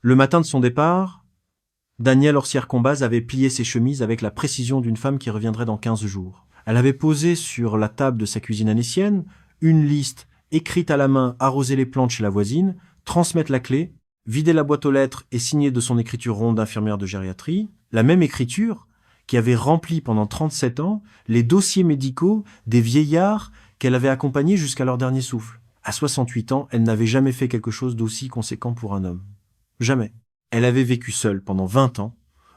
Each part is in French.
Le matin de son départ, Danielle Orsière-Combaz avait plié ses chemises avec la précision d'une femme qui reviendrait dans 15 jours. Elle avait posé sur la table de sa cuisine annécienne une liste écrite à la main, arroser les plantes chez la voisine, transmettre la clé, vider la boîte aux lettres et signer de son écriture ronde d'infirmière de gériatrie, la même écriture qui avait rempli pendant 37 ans les dossiers médicaux des vieillards qu'elle avait accompagnés jusqu'à leur dernier souffle. À 68 ans, elle n'avait jamais fait quelque chose d'aussi conséquent pour un homme. Jamais. Elle avait vécu seule pendant 20 ans.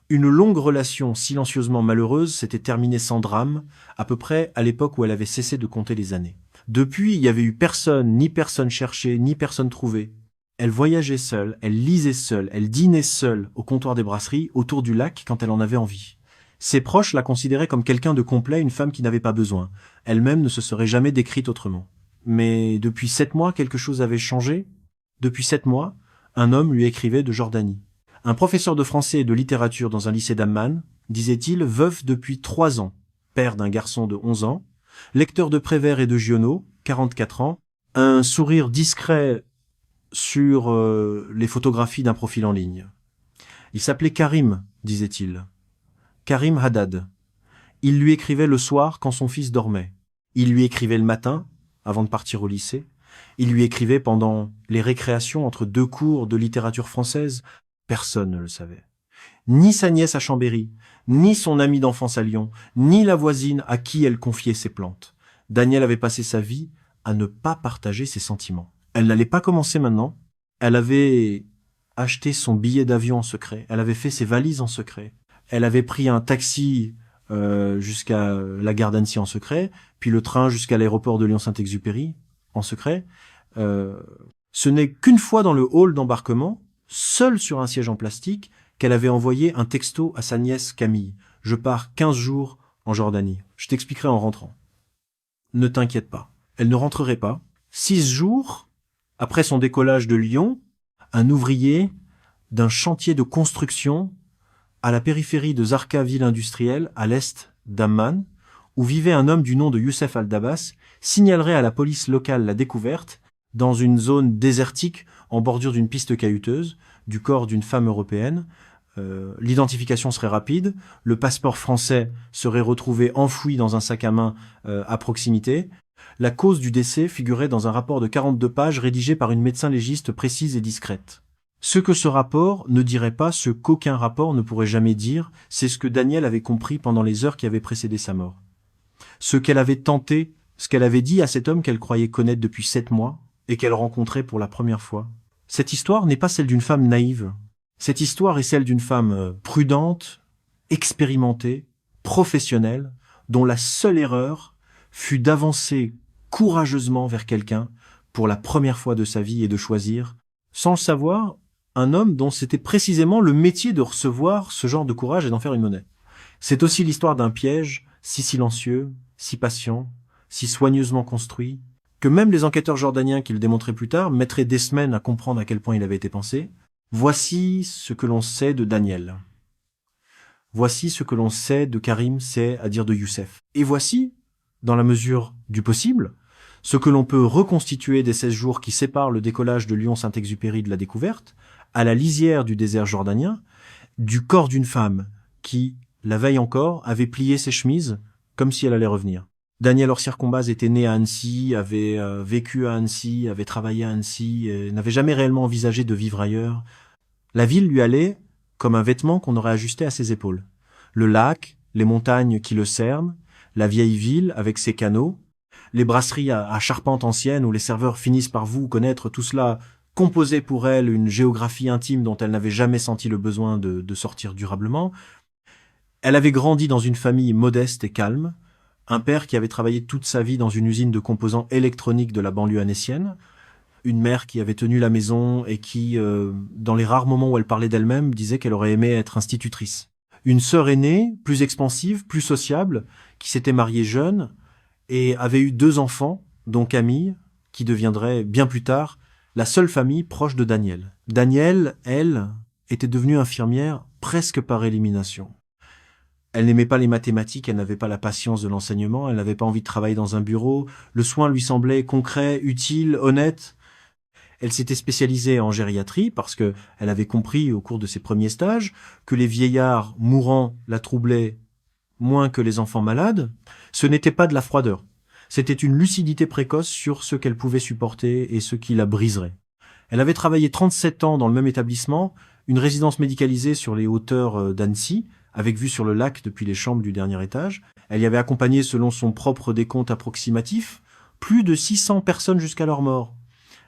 Une longue relation silencieusement malheureuse s'était terminée sans drame, à peu près à l'époque où elle avait cessé de compter les années. Depuis, il n'y avait eu personne, ni personne cherché, ni personne trouvé. Elle voyageait seule, elle lisait seule, elle dînait seule au comptoir des brasseries, autour du lac, quand elle en avait envie. Ses proches la considéraient comme quelqu'un de complet, une femme qui n'avait pas besoin. Elle-même ne se serait jamais décrite autrement. Mais depuis 7 mois, quelque chose avait changé. Depuis 7 mois, un homme lui écrivait de Jordanie. Un professeur de français et de littérature dans un lycée d'Amman, disait-il, veuf depuis 3 ans, père d'un garçon de 11 ans, lecteur de Prévert et de Giono, 44 ans, un sourire discret sur les photographies d'un profil en ligne. Il s'appelait Karim, disait-il. Karim Haddad. Il lui écrivait le soir quand son fils dormait. Il lui écrivait le matin, avant de partir au lycée. Il lui écrivait pendant les récréations entre 2 cours de littérature française. Personne ne le savait. Ni sa nièce à Chambéry, ni son amie d'enfance à Lyon, ni la voisine à qui elle confiait ses plantes. Danielle avait passé sa vie à ne pas partager ses sentiments. Elle n'allait pas commencer maintenant. Elle avait acheté son billet d'avion en secret. Elle avait fait ses valises en secret. Elle avait pris un taxi jusqu'à la gare d'Annecy en secret, puis le train jusqu'à l'aéroport de Lyon-Saint-Exupéry en secret. Ce n'est qu'une fois dans le hall d'embarquement, seule sur un siège en plastique, qu'elle avait envoyé un texto à sa nièce Camille. Je pars 15 jours en Jordanie. Je t'expliquerai en rentrant. Ne t'inquiète pas. Elle ne rentrerait pas. 6 jours après son décollage de Lyon, un ouvrier d'un chantier de construction à la périphérie de Zarqa, ville industrielle, à l'est d'Amman, où vivait un homme du nom de Youssef Al-Dabas, signalerait à la police locale la découverte, dans une zone désertique en bordure d'une piste caillouteuse, du corps d'une femme européenne. L'identification serait rapide, le passeport français serait retrouvé enfoui dans un sac à main à proximité. La cause du décès figurait dans un rapport de 42 pages rédigé par une médecin légiste précise et discrète. Ce que ce rapport ne dirait pas, ce qu'aucun rapport ne pourrait jamais dire, c'est ce que Danielle avait compris pendant les heures qui avaient précédé sa mort. Ce qu'elle avait tenté, ce qu'elle avait dit à cet homme qu'elle croyait connaître depuis 7 mois et qu'elle rencontrait pour la première fois. Cette histoire n'est pas celle d'une femme naïve. Cette histoire est celle d'une femme prudente, expérimentée, professionnelle, dont la seule erreur fut d'avancer courageusement vers quelqu'un pour la première fois de sa vie et de choisir, sans le savoir, un homme dont c'était précisément le métier de recevoir ce genre de courage et d'en faire une monnaie. C'est aussi l'histoire d'un piège si silencieux, si patient, si soigneusement construit, que même les enquêteurs jordaniens qui le démontraient plus tard mettraient des semaines à comprendre à quel point il avait été pensé. Voici ce que l'on sait de Daniel. Voici ce que l'on sait de Karim, c'est à dire de Youssef. Et voici, dans la mesure du possible, ce que l'on peut reconstituer des 16 jours qui séparent le décollage de Lyon-Saint-Exupéry de la découverte, à la lisière du désert jordanien, du corps d'une femme qui, la veille encore, avait plié ses chemises comme si elle allait revenir. Danielle Orsière-Combaz était née à Annecy, avait vécu à Annecy, avait travaillé à Annecy, n'avait jamais réellement envisagé de vivre ailleurs. La ville lui allait comme un vêtement qu'on aurait ajusté à ses épaules. Le lac, les montagnes qui le cernent, la vieille ville avec ses canaux, les brasseries à charpente ancienne où les serveurs finissent par vous connaître, tout cela composait pour elle une géographie intime dont elle n'avait jamais senti le besoin de sortir durablement. Elle avait grandi dans une famille modeste et calme, un père qui avait travaillé toute sa vie dans une usine de composants électroniques de la banlieue annécienne, une mère qui avait tenu la maison et qui, dans les rares moments où elle parlait d'elle-même, disait qu'elle aurait aimé être institutrice. Une sœur aînée, plus expansive, plus sociable, qui s'était mariée jeune et avait eu 2 enfants, dont Camille, qui deviendrait bien plus tard la seule famille proche de Danielle. Danielle, elle, était devenue infirmière presque par élimination. Elle n'aimait pas les mathématiques, elle n'avait pas la patience de l'enseignement, elle n'avait pas envie de travailler dans un bureau, le soin lui semblait concret, utile, honnête. Elle s'était spécialisée en gériatrie parce que elle avait compris au cours de ses premiers stages que les vieillards mourants la troublaient moins que les enfants malades. Ce n'était pas de la froideur. C'était une lucidité précoce sur ce qu'elle pouvait supporter et ce qui la briserait. Elle avait travaillé 37 ans dans le même établissement, une résidence médicalisée sur les hauteurs d'Annecy, avec vue sur le lac depuis les chambres du dernier étage. Elle y avait accompagné, selon son propre décompte approximatif, plus de 600 personnes jusqu'à leur mort.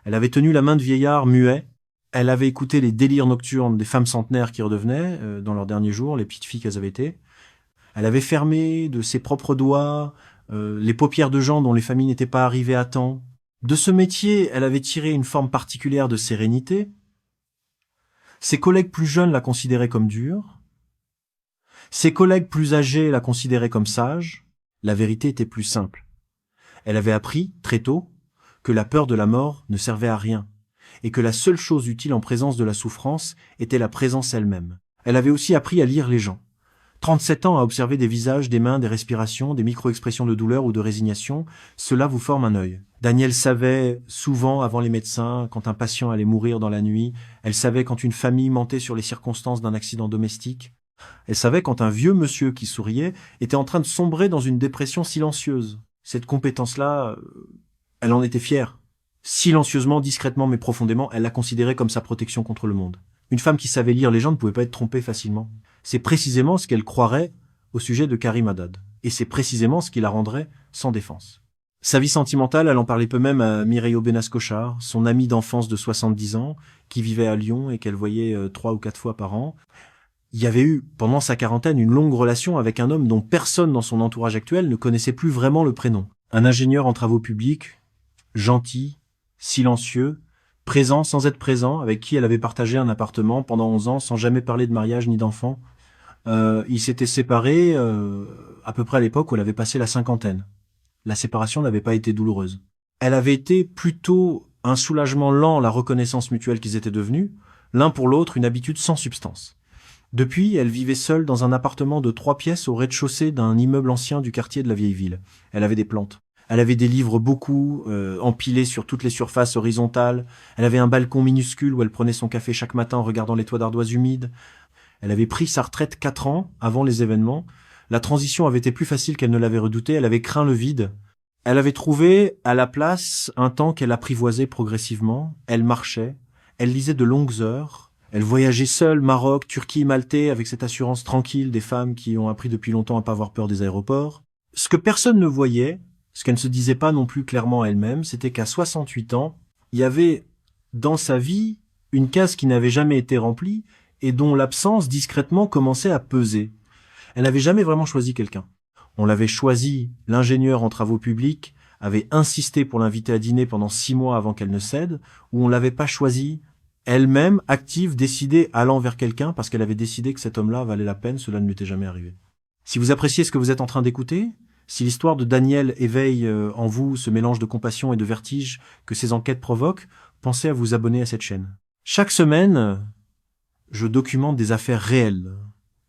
Elle avait tenu la main de vieillards muets. Elle avait écouté les délires nocturnes des femmes centenaires qui redevenaient, dans leurs derniers jours, les petites filles qu'elles avaient été. Elle avait fermé de ses propres doigts les paupières de gens dont les familles n'étaient pas arrivées à temps. De ce métier, elle avait tiré une forme particulière de sérénité. Ses collègues plus jeunes la considéraient comme dure. Ses collègues plus âgés la considéraient comme sage. La vérité était plus simple. Elle avait appris, très tôt, que la peur de la mort ne servait à rien, et que la seule chose utile en présence de la souffrance était la présence elle-même. Elle avait aussi appris à lire les gens. 37 ans à observer des visages, des mains, des respirations, des micro-expressions de douleur ou de résignation, cela vous forme un œil. Danielle savait souvent avant les médecins quand un patient allait mourir dans la nuit. Elle savait quand une famille mentait sur les circonstances d'un accident domestique. Elle savait quand un vieux monsieur qui souriait était en train de sombrer dans une dépression silencieuse. Cette compétence-là, elle en était fière. Silencieusement, discrètement, mais profondément, elle la considérait comme sa protection contre le monde. Une femme qui savait lire les gens ne pouvait pas être trompée facilement. C'est précisément ce qu'elle croirait au sujet de Karim Haddad. Et c'est précisément ce qui la rendrait sans défense. Sa vie sentimentale, elle en parlait peu même à Mireille Aubenas-Cochard, son amie d'enfance de 70 ans, qui vivait à Lyon et qu'elle voyait 3 ou 4 fois par an. Il y avait eu, pendant sa quarantaine, une longue relation avec un homme dont personne dans son entourage actuel ne connaissait plus vraiment le prénom. Un ingénieur en travaux publics, gentil, silencieux, présent sans être présent, avec qui elle avait partagé un appartement pendant 11 ans sans jamais parler de mariage ni d'enfant. Ils s'étaient séparés à peu près à l'époque où elle avait passé la cinquantaine. La séparation n'avait pas été douloureuse. Elle avait été plutôt un soulagement lent, la reconnaissance mutuelle qu'ils étaient devenus, l'un pour l'autre une habitude sans substance. Depuis, elle vivait seule dans un appartement de 3 pièces au rez-de-chaussée d'un immeuble ancien du quartier de la Vieille Ville. Elle avait des plantes. Elle avait des livres beaucoup, empilés sur toutes les surfaces horizontales. Elle avait un balcon minuscule où elle prenait son café chaque matin en regardant les toits d'ardoise humides. Elle avait pris sa retraite 4 ans avant les événements. La transition avait été plus facile qu'elle ne l'avait redouté. Elle avait craint le vide. Elle avait trouvé à la place un temps qu'elle apprivoisait progressivement. Elle marchait. Elle lisait de longues heures. Elle voyageait seule, Maroc, Turquie, Maltais, avec cette assurance tranquille des femmes qui ont appris depuis longtemps à pas avoir peur des aéroports. Ce que personne ne voyait, ce qu'elle ne se disait pas non plus clairement elle-même, c'était qu'à 68 ans, il y avait dans sa vie une case qui n'avait jamais été remplie et dont l'absence discrètement commençait à peser. Elle n'avait jamais vraiment choisi quelqu'un. On l'avait choisi, l'ingénieur en travaux publics avait insisté pour l'inviter à dîner pendant 6 mois avant qu'elle ne cède, ou on l'avait pas choisi, elle-même, active, décidée, allant vers quelqu'un parce qu'elle avait décidé que cet homme-là valait la peine, cela ne lui était jamais arrivé. Si vous appréciez ce que vous êtes en train d'écouter, si l'histoire de Danielle éveille en vous ce mélange de compassion et de vertige que ces enquêtes provoquent, pensez à vous abonner à cette chaîne. Chaque semaine, je documente des affaires réelles,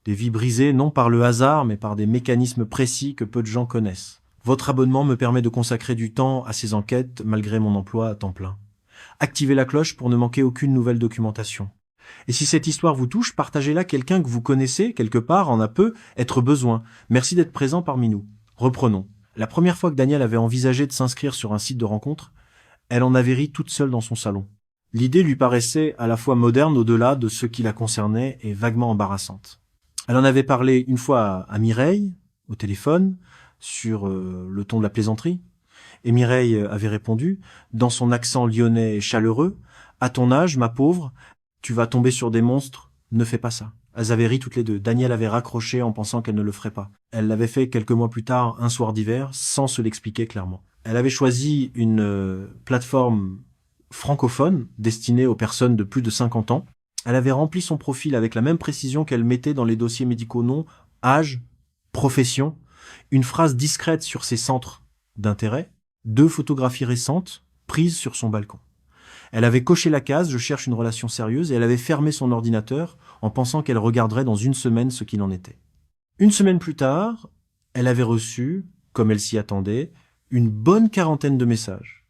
des vies brisées non par le hasard mais par des mécanismes précis que peu de gens connaissent. Votre abonnement me permet de consacrer du temps à ces enquêtes malgré mon emploi à temps plein. Activez la cloche pour ne manquer aucune nouvelle documentation. Et si cette histoire vous touche, partagez-la à quelqu'un que vous connaissez, quelque part, en a peu, être besoin. Merci d'être présent parmi nous. Reprenons. La première fois que Danielle avait envisagé de s'inscrire sur un site de rencontre, elle en avait ri toute seule dans son salon. L'idée lui paraissait à la fois moderne au-delà de ce qui la concernait et vaguement embarrassante. Elle en avait parlé une fois à Mireille, au téléphone, sur le ton de la plaisanterie. Et Mireille avait répondu, dans son accent lyonnais chaleureux, « À ton âge, ma pauvre, tu vas tomber sur des monstres, ne fais pas ça. » Elles avaient ri toutes les deux. Danielle avait raccroché en pensant qu'elle ne le ferait pas. Elle l'avait fait quelques mois plus tard, un soir d'hiver, sans se l'expliquer clairement. Elle avait choisi une plateforme francophone destinée aux personnes de plus de 50 ans. Elle avait rempli son profil avec la même précision qu'elle mettait dans les dossiers médicaux nom, âge, profession, une phrase discrète sur ses centres d'intérêt, 2 photographies récentes prises sur son balcon. Elle avait coché la case « Je cherche une relation sérieuse » et elle avait fermé son ordinateur en pensant qu'elle regarderait dans 1 semaine ce qu'il en était. 1 semaine plus tard, elle avait reçu, comme elle s'y attendait, une bonne quarantaine de messages.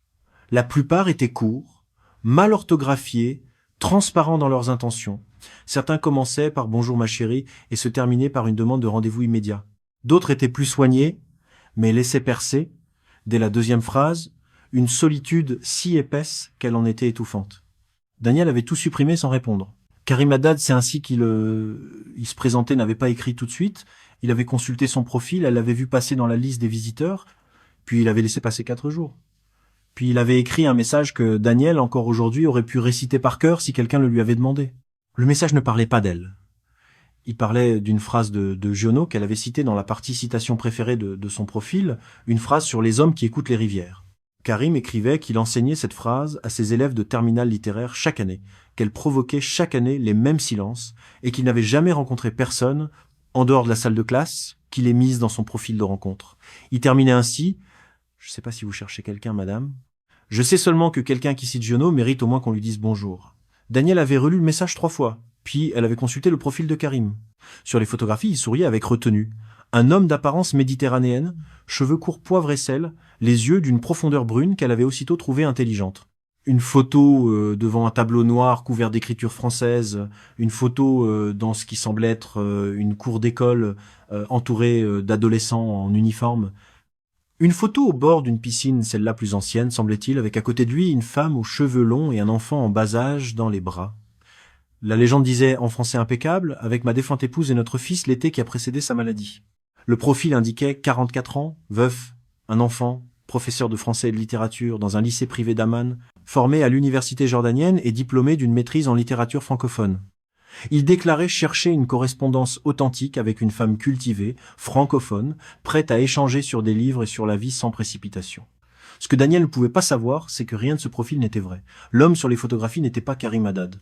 La plupart étaient courts, mal orthographiés, transparents dans leurs intentions. Certains commençaient par « Bonjour ma chérie » et se terminaient par une demande de rendez-vous immédiat. D'autres étaient plus soignés, mais laissaient percer, dès la deuxième phrase, une solitude si épaisse qu'elle en était étouffante. Daniel avait tout supprimé sans répondre. Karim Haddad, c'est ainsi qu'il se présentait, n'avait pas écrit tout de suite. Il avait consulté son profil, elle l'avait vu passer dans la liste des visiteurs, puis il avait laissé passer 4 jours. Puis il avait écrit un message que Daniel, encore aujourd'hui, aurait pu réciter par cœur si quelqu'un le lui avait demandé. Le message ne parlait pas d'elle. Il parlait d'une phrase de Giono qu'elle avait citée dans la partie citation préférée de son profil, une phrase sur les hommes qui écoutent les rivières. Karim écrivait qu'il enseignait cette phrase à ses élèves de terminale littéraire chaque année, qu'elle provoquait chaque année les mêmes silences et qu'il n'avait jamais rencontré personne, en dehors de la salle de classe, qui l'ait mise dans son profil de rencontre. Il terminait ainsi « Je ne sais pas si vous cherchez quelqu'un, madame. Je sais seulement que quelqu'un qui cite Giono mérite au moins qu'on lui dise bonjour. » Daniel avait relu le message 3 fois, puis elle avait consulté le profil de Karim. Sur les photographies, il souriait avec retenue. Un homme d'apparence méditerranéenne, cheveux courts poivre et sel, les yeux d'une profondeur brune qu'elle avait aussitôt trouvée intelligente. Une photo devant un tableau noir couvert d'écriture française, une photo dans ce qui semblait être une cour d'école entourée d'adolescents en uniforme. Une photo au bord d'une piscine, celle-là plus ancienne, semblait-il, avec à côté de lui une femme aux cheveux longs et un enfant en bas âge dans les bras. La légende disait, en français impeccable, avec ma défunte épouse et notre fils l'été qui a précédé sa maladie. Le profil indiquait 44 ans, veuf, un enfant, professeur de français et de littérature dans un lycée privé d'Amman, formé à l'université jordanienne et diplômé d'une maîtrise en littérature francophone. Il déclarait chercher une correspondance authentique avec une femme cultivée, francophone, prête à échanger sur des livres et sur la vie sans précipitation. Ce que Daniel ne pouvait pas savoir, c'est que rien de ce profil n'était vrai. L'homme sur les photographies n'était pas Karim Haddad.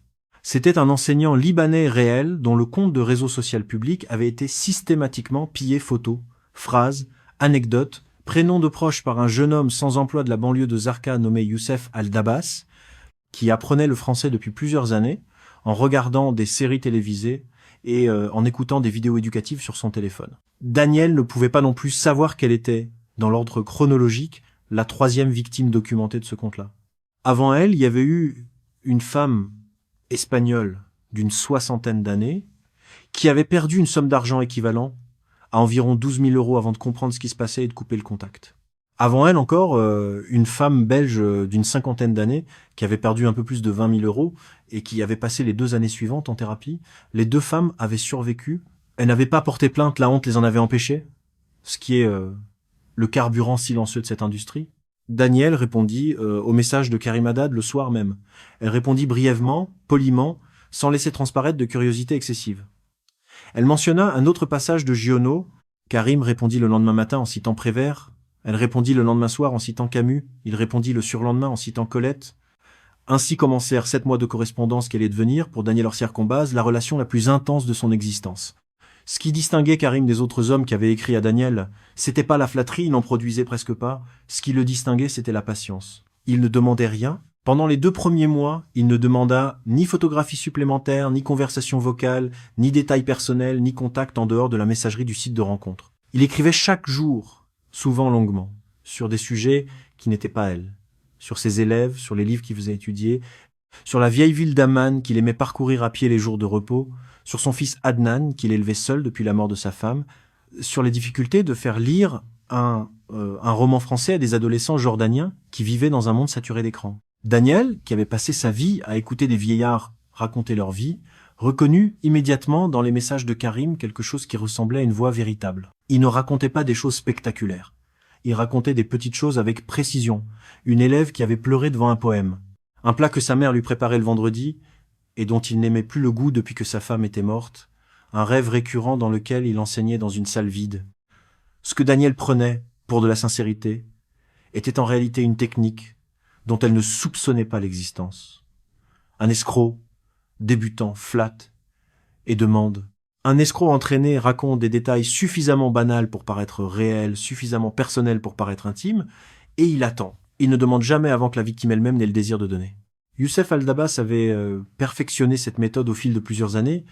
C'était un enseignant libanais réel dont le compte de réseau social public avait été systématiquement pillé photos, phrases, anecdotes, prénoms de proches par un jeune homme sans emploi de la banlieue de Zarqa nommé Youssef Al-Dabas, qui apprenait le français depuis plusieurs années, en regardant des séries télévisées et en écoutant des vidéos éducatives sur son téléphone. Daniel ne pouvait pas non plus savoir quelle était, dans l'ordre chronologique, la 3e victime documentée de ce compte-là. Avant elle, il y avait eu une femme espagnole d'une 60aine d'années qui avait perdu une somme d'argent équivalent à environ 12 000 € avant de comprendre ce qui se passait et de couper le contact. Avant elle encore, une femme belge d'une 50aine d'années qui avait perdu un peu plus de 20 000 € et qui avait passé les 2 années suivantes en thérapie. Les 2 femmes avaient survécu. Elles n'avaient pas porté plainte, la honte les en avait empêchées, ce qui est le carburant silencieux de cette industrie. Daniel répondit au message de Karim Haddad le soir même. Elle répondit brièvement, poliment, sans laisser transparaître de curiosité excessive. Elle mentionna un autre passage de Giono. Karim répondit le lendemain matin en citant Prévert. Elle répondit le lendemain soir en citant Camus. Il répondit le surlendemain en citant Colette. Ainsi commencèrent 7 mois de correspondance qu'elle allait devenir, pour Daniel Orsières-Combaz, la relation la plus intense de son existence. Ce qui distinguait Karim des autres hommes qui avaient écrit à Daniel, c'était pas la flatterie, il n'en produisait presque pas. Ce qui le distinguait, c'était la patience. Il ne demandait rien. Pendant les 2 premiers mois, il ne demanda ni photographie supplémentaire, ni conversation vocale, ni détails personnels, ni contact en dehors de la messagerie du site de rencontre. Il écrivait chaque jour, souvent longuement, sur des sujets qui n'étaient pas elle, sur ses élèves, sur les livres qu'il faisait étudier, sur la vieille ville d'Amman qu'il aimait parcourir à pied les jours de repos, sur son fils Adnan qu'il élevait seul depuis la mort de sa femme, sur les difficultés de faire lire un roman français à des adolescents jordaniens qui vivaient dans un monde saturé d'écran. Daniel, qui avait passé sa vie à écouter des vieillards raconter leur vie, reconnut immédiatement dans les messages de Karim quelque chose qui ressemblait à une voix véritable. Il ne racontait pas des choses spectaculaires. Il racontait des petites choses avec précision. Une élève qui avait pleuré devant un poème. Un plat que sa mère lui préparait le vendredi et dont il n'aimait plus le goût depuis que sa femme était morte. Un rêve récurrent dans lequel il enseignait dans une salle vide. Ce que Daniel prenait pour de la sincérité était en réalité une technique dont elle ne soupçonnait pas l'existence. Un escroc, débutant, flatte et demande. Un escroc entraîné raconte des détails suffisamment banals pour paraître réels, suffisamment personnels pour paraître intimes, et il attend. Il ne demande jamais avant que la victime elle-même n'ait le désir de donner. Youssef Al-Dabas avait perfectionné cette méthode au fil de plusieurs années.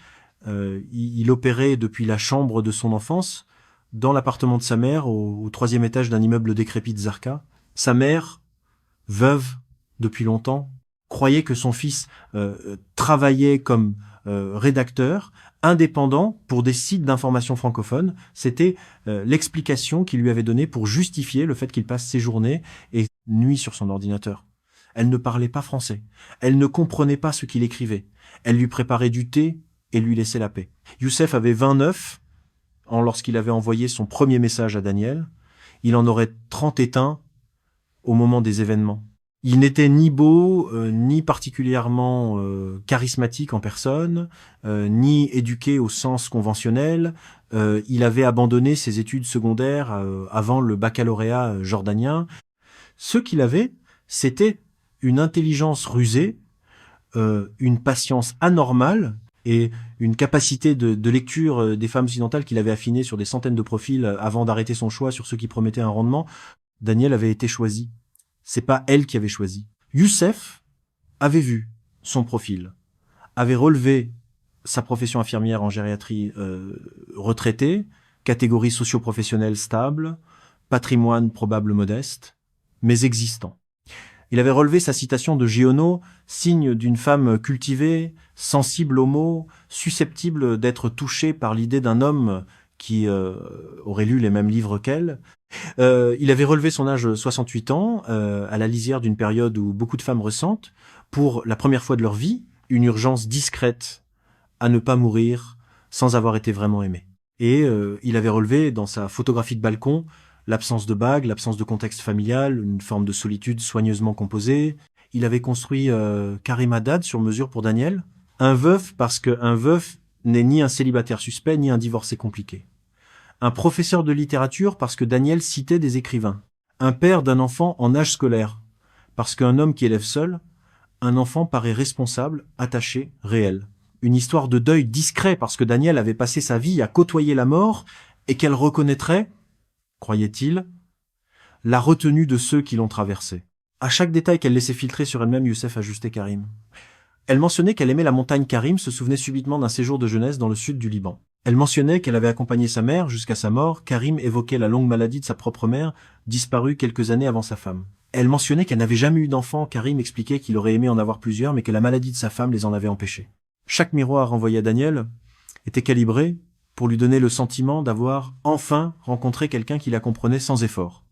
Il opérait depuis la chambre de son enfance, dans l'appartement de sa mère, au 3e étage d'un immeuble décrépit de Zarqa. Sa mère, veuve depuis longtemps, croyait que son fils travaillait comme rédacteur indépendant pour des sites d'information francophones. C'était l'explication qu'il lui avait donnée pour justifier le fait qu'il passe ses journées et nuits sur son ordinateur. Elle ne parlait pas français. Elle ne comprenait pas ce qu'il écrivait. Elle lui préparait du thé et lui laissait la paix. Youssef avait 29 lorsqu'il avait envoyé son premier message à Daniel. Il en aurait 31 au moment des événements. Il n'était ni beau, ni particulièrement charismatique en personne, ni éduqué au sens conventionnel. Il avait abandonné ses études secondaires avant le baccalauréat jordanien. Ce qu'il avait, c'était une intelligence rusée, une patience anormale et une capacité de lecture des femmes occidentales qu'il avait affinée sur des centaines de profils avant d'arrêter son choix sur ceux qui promettaient un rendement. Daniel avait été choisi. C'est pas elle qui avait choisi. Youssef avait vu son profil, avait relevé sa profession infirmière en gériatrie retraitée, catégorie socio-professionnelle stable, patrimoine probable modeste, mais existant. Il avait relevé sa citation de Giono, signe d'une femme cultivée, sensible aux mots, susceptible d'être touchée par l'idée d'un homme qui aurait lu les mêmes livres qu'elle. Il avait relevé son âge 68 ans, à la lisière d'une période où beaucoup de femmes ressentent, pour la première fois de leur vie, une urgence discrète à ne pas mourir sans avoir été vraiment aimé. Et il avait relevé dans sa photographie de balcon l'absence de bague, l'absence de contexte familial, une forme de solitude soigneusement composée. Il avait construit Karim Haddad sur mesure pour Daniel, un veuf parce qu'un veuf n'est ni un célibataire suspect ni un divorcé compliqué. Un professeur de littérature parce que Daniel citait des écrivains. Un père d'un enfant en âge scolaire parce qu'un homme qui élève seul, un enfant paraît responsable, attaché, réel. Une histoire de deuil discret parce que Daniel avait passé sa vie à côtoyer la mort et qu'elle reconnaîtrait, croyait-il, la retenue de ceux qui l'ont traversée. À chaque détail qu'elle laissait filtrer sur elle-même, Youssef ajustait Karim. Elle mentionnait qu'elle aimait la montagne Karim, se souvenait subitement d'un séjour de jeunesse dans le sud du Liban. Elle mentionnait qu'elle avait accompagné sa mère jusqu'à sa mort. Karim évoquait la longue maladie de sa propre mère, disparue quelques années avant sa femme. Elle mentionnait qu'elle n'avait jamais eu d'enfant. Karim expliquait qu'il aurait aimé en avoir plusieurs, mais que la maladie de sa femme les en avait empêchés. Chaque miroir envoyé à Daniel était calibré pour lui donner le sentiment d'avoir enfin rencontré quelqu'un qui la comprenait sans effort.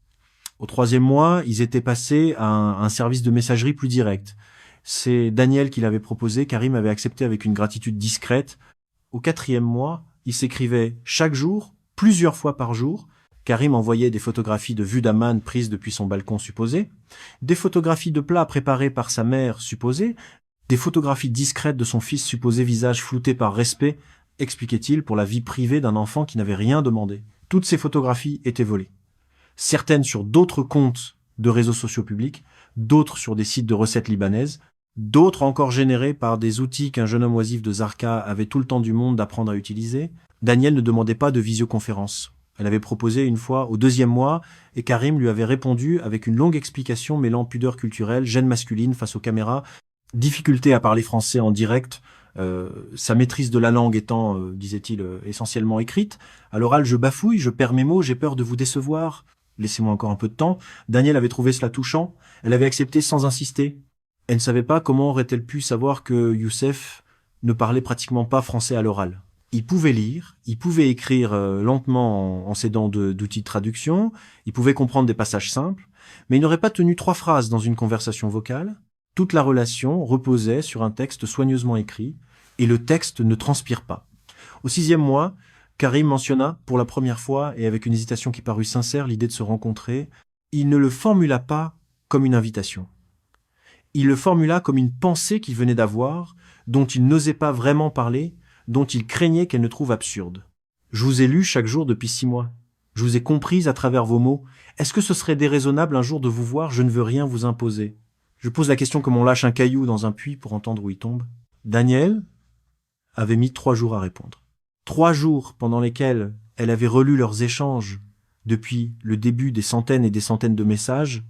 Au 3e mois, ils étaient passés à un service de messagerie plus direct. C'est Daniel qui l'avait proposé, Karim avait accepté avec une gratitude discrète. Au 4e mois, ils s'écrivaient chaque jour, plusieurs fois par jour. Karim envoyait des photographies de vues d'Amman prises depuis son balcon supposé, des photographies de plats préparés par sa mère supposée, des photographies discrètes de son fils supposé, visage flouté par respect, expliquait-il, pour la vie privée d'un enfant qui n'avait rien demandé. Toutes ces photographies étaient volées. Certaines sur d'autres comptes de réseaux sociaux publics, d'autres sur des sites de recettes libanaises, d'autres encore générées par des outils qu'un jeune homme oisif de Zarqa avait tout le temps du monde d'apprendre à utiliser. Daniel ne demandait pas de visioconférence. Elle avait proposé une fois au 2e mois et Karim lui avait répondu avec une longue explication mêlant pudeur culturelle, gêne masculine face aux caméras, difficulté à parler français en direct, sa maîtrise de la langue étant, disait-il, essentiellement écrite. À l'oral, je bafouille, je perds mes mots, j'ai peur de vous décevoir. Laissez-moi encore un peu de temps. Daniel avait trouvé cela touchant. Elle avait accepté sans insister. Elle ne savait pas comment aurait-elle pu savoir que Youssef ne parlait pratiquement pas français à l'oral. Il pouvait lire, il pouvait écrire lentement en s'aidant d'outils de traduction, il pouvait comprendre des passages simples, mais il n'aurait pas tenu 3 phrases dans une conversation vocale. Toute la relation reposait sur un texte soigneusement écrit, et le texte ne transpire pas. Au 6e mois, Karim mentionna pour la première fois, et avec une hésitation qui parut sincère, l'idée de se rencontrer. Il ne le formula pas comme une invitation. Il le formula comme une pensée qu'il venait d'avoir, dont il n'osait pas vraiment parler, dont il craignait qu'elle ne trouve absurde. Je vous ai lu chaque jour depuis 6 mois. Je vous ai comprise à travers vos mots. Est-ce que ce serait déraisonnable un jour de vous voir? Je ne veux rien vous imposer. Je pose la question comme on lâche un caillou dans un puits pour entendre où il tombe. Daniel avait mis 3 jours à répondre. 3 jours pendant lesquels elle avait relu leurs échanges depuis le début des centaines et des centaines de messages,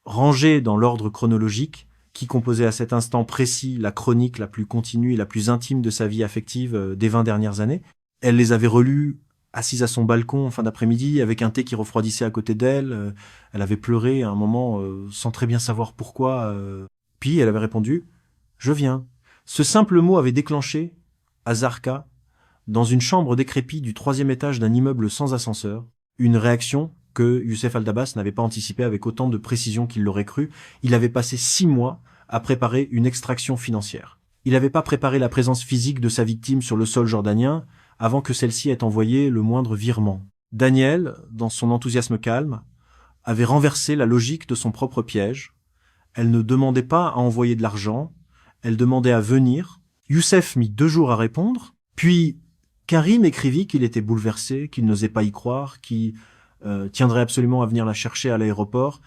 rangés dans l'ordre chronologique, qui composait à cet instant précis la chronique la plus continue et la plus intime de sa vie affective des 20 dernières années. Elle les avait relus assise à son balcon en fin d'après-midi, avec un thé qui refroidissait à côté d'elle. Elle avait pleuré à un moment sans très bien savoir pourquoi. Puis elle avait répondu « Je viens ». Ce simple mot avait déclenché, à Zarqa, dans une chambre décrépite du 3e étage d'un immeuble sans ascenseur, une réaction que Youssef Al-Dabbas n'avait pas anticipée avec autant de précision qu'il l'aurait cru. Il avait passé 6 mois à préparer une extraction financière. Il n'avait pas préparé la présence physique de sa victime sur le sol jordanien avant que celle-ci ait envoyé le moindre virement. Daniel, dans son enthousiasme calme, avait renversé la logique de son propre piège. Elle ne demandait pas à envoyer de l'argent, elle demandait à venir. Youssef mit 2 jours à répondre, puis Karim écrivit qu'il était bouleversé, qu'il n'osait pas y croire, qu'il tiendrait absolument à venir la chercher à l'aéroport,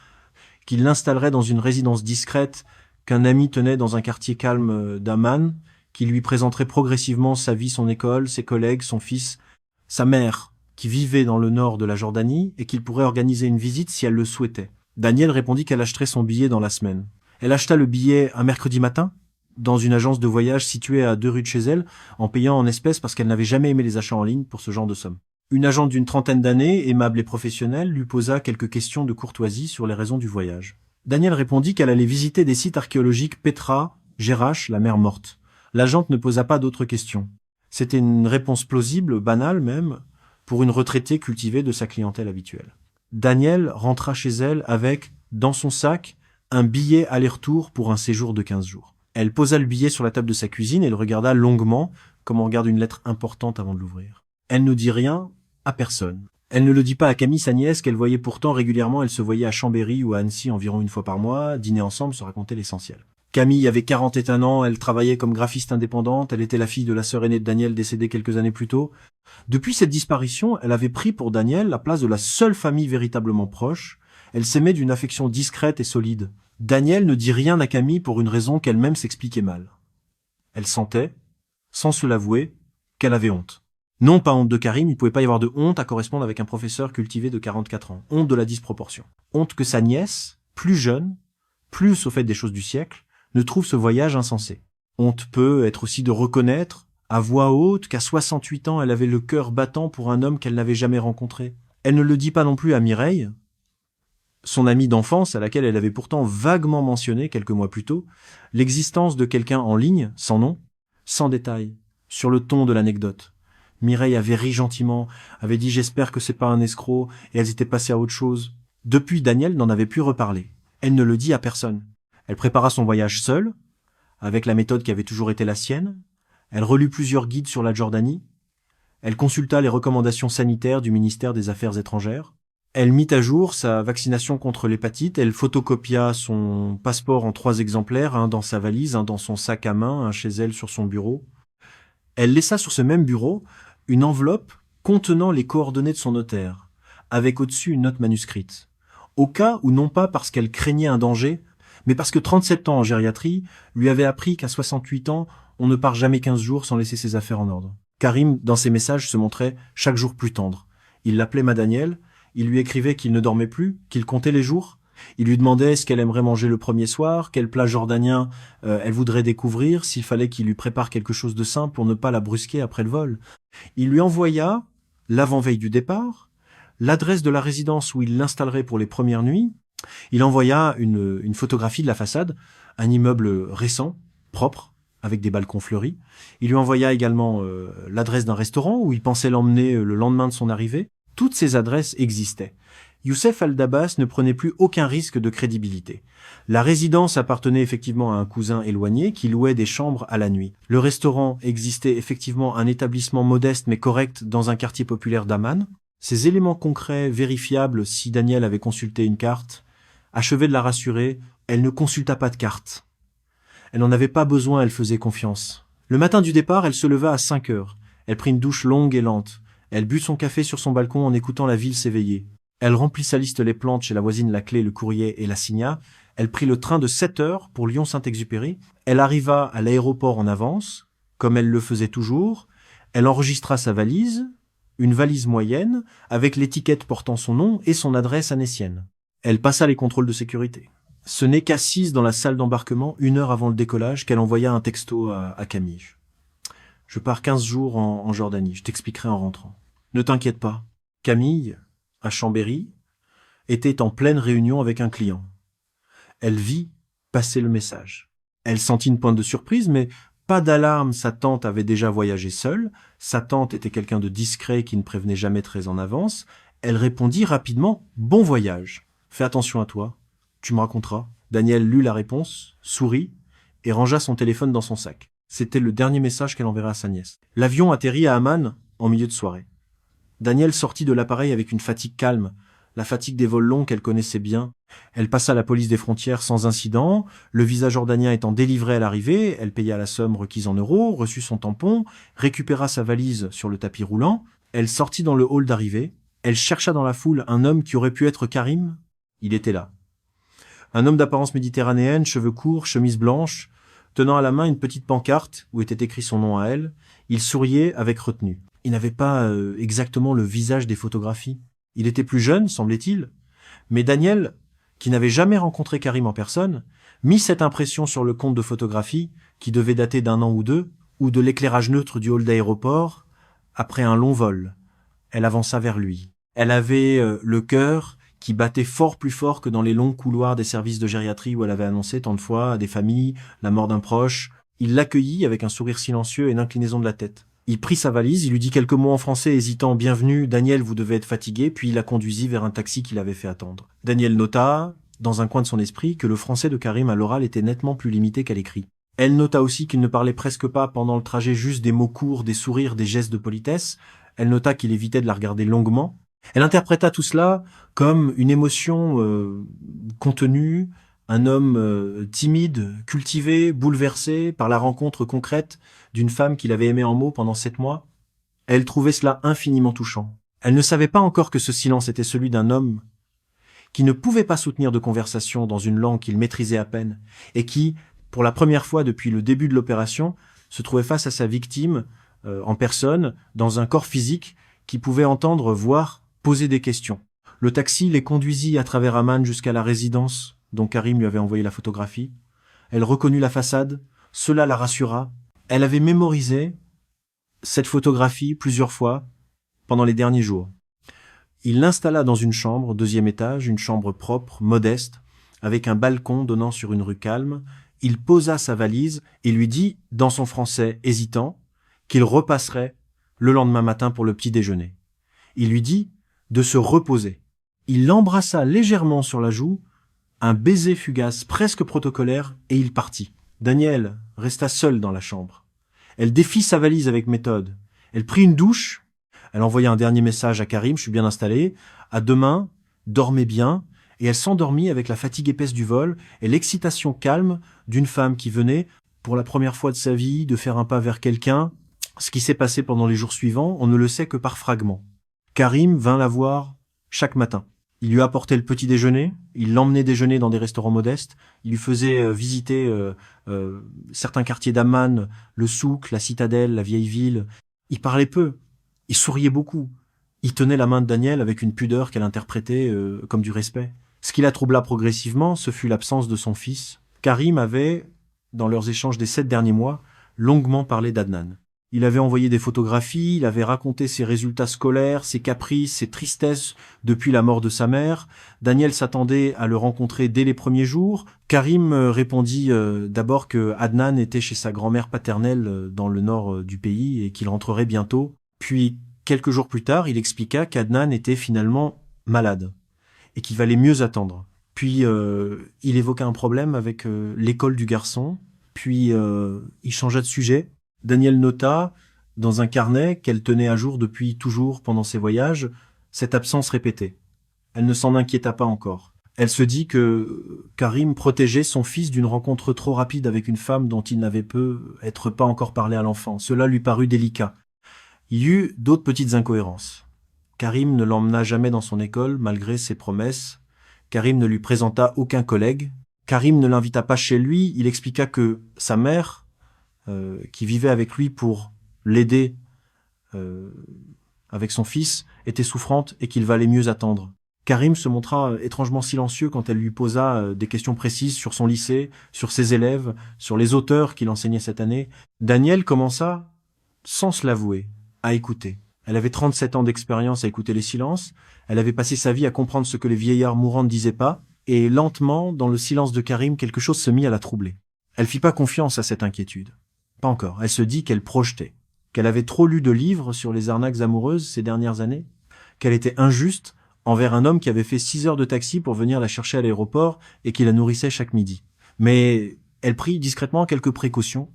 qu'il l'installerait dans une résidence discrète qu'un ami tenait dans un quartier calme d'Amman, qui lui présenterait progressivement sa vie, son école, ses collègues, son fils, sa mère, qui vivait dans le nord de la Jordanie, et qu'il pourrait organiser une visite si elle le souhaitait. Daniel répondit qu'elle achèterait son billet dans la semaine. Elle acheta le billet un mercredi matin, dans une agence de voyage située à 2 rues de chez elle, en payant en espèces parce qu'elle n'avait jamais aimé les achats en ligne pour ce genre de somme. Une agente d'une 30aine d'années, aimable et professionnelle, lui posa quelques questions de courtoisie sur les raisons du voyage. Daniel répondit qu'elle allait visiter des sites archéologiques Petra, Jerash, la mer morte. L'agente ne posa pas d'autres questions. C'était une réponse plausible, banale même, pour une retraitée cultivée de sa clientèle habituelle. Daniel rentra chez elle avec, dans son sac, un billet aller-retour pour un séjour de 15 jours. Elle posa le billet sur la table de sa cuisine et le regarda longuement, comme on regarde une lettre importante avant de l'ouvrir. Elle ne dit rien à personne. Elle ne le dit pas à Camille, sa nièce, qu'elle voyait pourtant régulièrement. Elle se voyait à Chambéry ou à Annecy environ 1 fois par mois, dîner ensemble, se raconter l'essentiel. Camille avait 41 ans, elle travaillait comme graphiste indépendante, elle était la fille de la sœur aînée de Daniel décédée quelques années plus tôt. Depuis cette disparition, elle avait pris pour Daniel la place de la seule famille véritablement proche. Elle s'aimait d'une affection discrète et solide. Daniel ne dit rien à Camille pour une raison qu'elle-même s'expliquait mal. Elle sentait, sans se l'avouer, qu'elle avait honte. Non pas honte de Karim, il ne pouvait pas y avoir de honte à correspondre avec un professeur cultivé de 44 ans. Honte de la disproportion. Honte que sa nièce, plus jeune, plus au fait des choses du siècle, ne trouve ce voyage insensé. Honte peut être aussi de reconnaître, à voix haute, qu'à 68 ans, elle avait le cœur battant pour un homme qu'elle n'avait jamais rencontré. Elle ne le dit pas non plus à Mireille, son amie d'enfance à laquelle elle avait pourtant vaguement mentionné, quelques mois plus tôt, l'existence de quelqu'un en ligne, sans nom, sans détail, sur le ton de l'anecdote. Mireille avait ri gentiment, avait dit « j'espère que c'est pas un escroc » et elles étaient passées à autre chose. Depuis, Daniel n'en avait plus reparlé. Elle ne le dit à personne. Elle prépara son voyage seule, avec la méthode qui avait toujours été la sienne. Elle relut plusieurs guides sur la Jordanie. Elle consulta les recommandations sanitaires du ministère des Affaires étrangères. Elle mit à jour sa vaccination contre l'hépatite. Elle photocopia son passeport en 3 exemplaires, un dans sa valise, un dans son sac à main, un chez elle sur son bureau. Elle laissa sur ce même bureau une enveloppe contenant les coordonnées de son notaire, avec au-dessus une note manuscrite. Au cas où, non pas parce qu'elle craignait un danger, mais parce que 37 ans en gériatrie lui avait appris qu'à 68 ans, on ne part jamais 15 jours sans laisser ses affaires en ordre. Karim, dans ses messages, se montrait chaque jour plus tendre. Il l'appelait ma Daniel, il lui écrivait qu'il ne dormait plus, qu'il comptait les jours. Il lui demandait ce qu'elle aimerait manger le premier soir, quel plat jordanien elle voudrait découvrir, s'il fallait qu'il lui prépare quelque chose de simple pour ne pas la brusquer après le vol. Il lui envoya, l'avant-veille du départ, l'adresse de la résidence où il l'installerait pour les premières nuits. Il envoya une photographie de la façade, un immeuble récent, propre, avec des balcons fleuris. Il lui envoya également l'adresse d'un restaurant où il pensait l'emmener le lendemain de son arrivée. Toutes ces adresses existaient. Youssef Al-Dabbas ne prenait plus aucun risque de crédibilité. La résidence appartenait effectivement à un cousin éloigné qui louait des chambres à la nuit. Le restaurant existait effectivement un établissement modeste mais correct dans un quartier populaire d'Amman. Ces éléments concrets, vérifiables si Daniel avait consulté une carte, achevaient de la rassurer. Elle ne consulta pas de carte. Elle n'en avait pas besoin, elle faisait confiance. Le matin du départ, elle se leva à 5 heures. Elle prit une douche longue et lente. Elle but son café sur son balcon en écoutant la ville s'éveiller. Elle remplit sa liste les plantes chez la voisine Laclé, le courrier et la Signa. Elle prit le train de 7 heures pour Lyon-Saint-Exupéry. Elle arriva à l'aéroport en avance, comme elle le faisait toujours. Elle enregistra sa valise, une valise moyenne, avec l'étiquette portant son nom et son adresse annécienne. Elle passa les contrôles de sécurité. Ce n'est qu'assise dans la salle d'embarquement, 1 heure avant le décollage, qu'elle envoya un texto à Camille. « Je pars 15 jours en Jordanie, je t'expliquerai en rentrant. Ne t'inquiète pas. » Camille, à Chambéry, était en pleine réunion avec un client. Elle vit passer le message. Elle sentit une pointe de surprise, mais pas d'alarme, sa tante avait déjà voyagé seule. Sa tante était quelqu'un de discret qui ne prévenait jamais très en avance. Elle répondit rapidement « Bon voyage. Fais attention à toi. Tu me raconteras. » Daniel lut la réponse, sourit et rangea son téléphone dans son sac. C'était le dernier message qu'elle enverrait à sa nièce. L'avion atterrit à Amman en milieu de soirée. Daniel sortit de l'appareil avec une fatigue calme, la fatigue des vols longs qu'elle connaissait bien. Elle passa la police des frontières sans incident, le visa jordanien étant délivré à l'arrivée, elle paya la somme requise en euros, reçut son tampon, récupéra sa valise sur le tapis roulant, elle sortit dans le hall d'arrivée, elle chercha dans la foule un homme qui aurait pu être Karim. Il était là. Un homme d'apparence méditerranéenne, cheveux courts, chemise blanche, tenant à la main une petite pancarte où était écrit son nom à elle, il souriait avec retenue. Il n'avait pas exactement le visage des photographies. Il était plus jeune, semblait-il, mais Daniel, qui n'avait jamais rencontré Karim en personne, mit cette impression sur le compte de photographie, qui devait dater d'un an ou deux, ou de l'éclairage neutre du hall d'aéroport, après un long vol. Elle avança vers lui. Elle avait le cœur qui battait fort plus fort que dans les longs couloirs des services de gériatrie où elle avait annoncé tant de fois à des familles la mort d'un proche. Il l'accueillit avec un sourire silencieux et une inclinaison de la tête. Il prit sa valise, il lui dit quelques mots en français hésitant « Bienvenue, Daniel, vous devez être fatigué », puis il la conduisit vers un taxi qu'il avait fait attendre. Daniel nota, dans un coin de son esprit, que le français de Karim à l'oral était nettement plus limité qu'à l'écrit. Elle nota aussi qu'il ne parlait presque pas pendant le trajet juste des mots courts, des sourires, des gestes de politesse. Elle nota qu'il évitait de la regarder longuement. Elle interpréta tout cela comme une émotion contenue, un homme timide, cultivé, bouleversé par la rencontre concrète d'une femme qu'il avait aimée en mots pendant 7 mois. Elle trouvait cela infiniment touchant. Elle ne savait pas encore que ce silence était celui d'un homme qui ne pouvait pas soutenir de conversation dans une langue qu'il maîtrisait à peine et qui, pour la première fois depuis le début de l'opération, se trouvait face à sa victime en personne, dans un corps physique qui pouvait entendre, voir, poser des questions. Le taxi les conduisit à travers Amman jusqu'à la résidence dont Karim lui avait envoyé la photographie. Elle reconnut la façade, cela la rassura. Elle avait mémorisé cette photographie plusieurs fois pendant les derniers jours. Il l'installa dans une chambre au 2e étage, une chambre propre, modeste, avec un balcon donnant sur une rue calme. Il posa sa valise et lui dit, dans son français hésitant, qu'il repasserait le lendemain matin pour le petit déjeuner. Il lui dit de se reposer. Il l'embrassa légèrement sur la joue, un baiser fugace presque protocolaire, et il partit. Daniel resta seul dans la chambre. Elle défit sa valise avec méthode. Elle prit une douche. Elle envoya un dernier message à Karim, je suis bien installé. À demain, dormez bien. Et elle s'endormit avec la fatigue épaisse du vol et l'excitation calme d'une femme qui venait, pour la première fois de sa vie, de faire un pas vers quelqu'un. Ce qui s'est passé pendant les jours suivants, on ne le sait que par fragments. Karim vint la voir chaque matin. Il lui apportait le petit déjeuner, il l'emmenait déjeuner dans des restaurants modestes, il lui faisait visiter certains quartiers d'Amman, le souk, la citadelle, la vieille ville. Il parlait peu, il souriait beaucoup. Il tenait la main de Daniel avec une pudeur qu'elle interprétait comme du respect. Ce qui la troubla progressivement, ce fut l'absence de son fils. Karim avait, dans leurs échanges des 7 derniers mois, longuement parlé d'Adnan. Il avait envoyé des photographies, il avait raconté ses résultats scolaires, ses caprices, ses tristesses depuis la mort de sa mère. Daniel s'attendait à le rencontrer dès les premiers jours. Karim répondit d'abord que Adnan était chez sa grand-mère paternelle dans le nord du pays et qu'il rentrerait bientôt. Puis, quelques jours plus tard, il expliqua qu'Adnan était finalement malade et qu'il valait mieux attendre. Puis, il évoqua un problème avec l'école du garçon. Puis, il changea de sujet. Daniel nota, dans un carnet qu'elle tenait à jour depuis toujours pendant ses voyages, cette absence répétée. Elle ne s'en inquiéta pas encore. Elle se dit que Karim protégeait son fils d'une rencontre trop rapide avec une femme dont il n'avait peut-être pas encore parlé à l'enfant. Cela lui parut délicat. Il y eut d'autres petites incohérences. Karim ne l'emmena jamais dans son école, malgré ses promesses. Karim ne lui présenta aucun collègue. Karim ne l'invita pas chez lui. Il expliqua que sa mère, qui vivait avec lui pour l'aider avec son fils, était souffrante et qu'il valait mieux attendre. Karim se montra étrangement silencieux quand elle lui posa des questions précises sur son lycée, sur ses élèves, sur les auteurs qu'il enseignait cette année. Daniel commença, sans se l'avouer, à écouter. Elle avait 37 ans d'expérience à écouter les silences. Elle avait passé sa vie à comprendre ce que les vieillards mourants ne disaient pas. et lentement, dans le silence de Karim, quelque chose se mit à la troubler. Elle fit pas confiance à cette inquiétude. Pas encore. Elle se dit qu'elle projetait, qu'elle avait trop lu de livres sur les arnaques amoureuses ces dernières années, qu'elle était injuste envers un homme qui avait fait 6 heures de taxi pour venir la chercher à l'aéroport et qui la nourrissait chaque midi. Mais elle prit discrètement quelques précautions.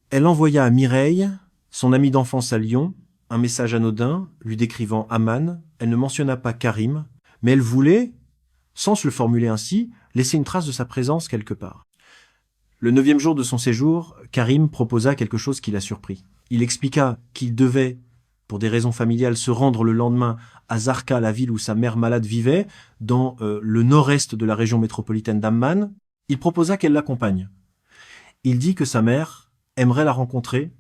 Elle envoya à Mireille, son amie d'enfance à Lyon, un message anodin lui décrivant Aman. Elle ne mentionna pas Karim, mais elle voulait, sans se le formuler ainsi, laisser une trace de sa présence quelque part. Le 9e jour de son séjour, Karim proposa quelque chose qui la surprit. Il expliqua qu'il devait, pour des raisons familiales, se rendre le lendemain à Zarqa, la ville où sa mère malade vivait, dans le nord-est de la région métropolitaine d'Amman. Il proposa qu'elle l'accompagne. Il dit que sa mère aimerait la rencontrer,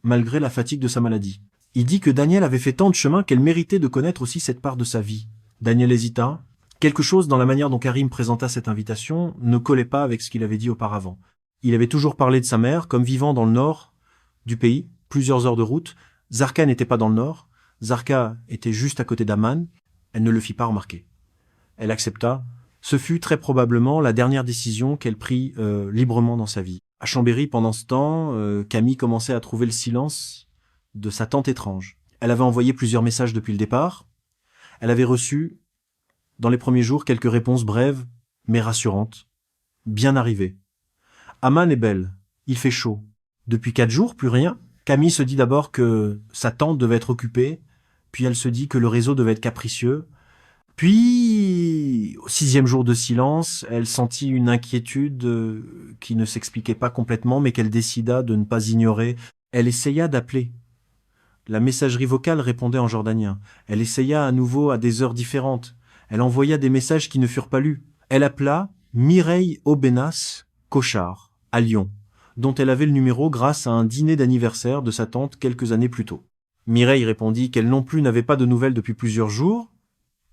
malgré la fatigue de sa maladie. Il dit que Daniel avait fait tant de chemin qu'elle méritait de connaître aussi cette part de sa vie. Daniel hésita. Quelque chose dans la manière dont Karim présenta cette invitation ne collait pas avec ce qu'il avait dit auparavant. Il avait toujours parlé de sa mère comme vivant dans le nord du pays, plusieurs heures de route. Zarqa n'était pas dans le nord. Zarqa était juste à côté d'Amman. Elle ne le fit pas remarquer. Elle accepta. Ce fut très probablement la dernière décision qu'elle prit librement dans sa vie. À Chambéry, pendant ce temps, Camille commençait à trouver le silence de sa tante étrange. Elle avait envoyé plusieurs messages depuis le départ. Elle avait reçu, dans les premiers jours, quelques réponses brèves, mais rassurantes. Bien arrivées. Amman est belle. Il fait chaud. Depuis 4 jours, plus rien. Camille se dit d'abord que sa tante devait être occupée, puis elle se dit que le réseau devait être capricieux. Puis, au 6e jour de silence, elle sentit une inquiétude qui ne s'expliquait pas complètement, mais qu'elle décida de ne pas ignorer. Elle essaya d'appeler. La messagerie vocale répondait en jordanien. Elle essaya à nouveau à des heures différentes. Elle envoya des messages qui ne furent pas lus. Elle appela Mireille Aubenas Cochard, à Lyon, dont elle avait le numéro grâce à un dîner d'anniversaire de sa tante quelques années plus tôt. Mireille répondit qu'elle non plus n'avait pas de nouvelles depuis plusieurs jours,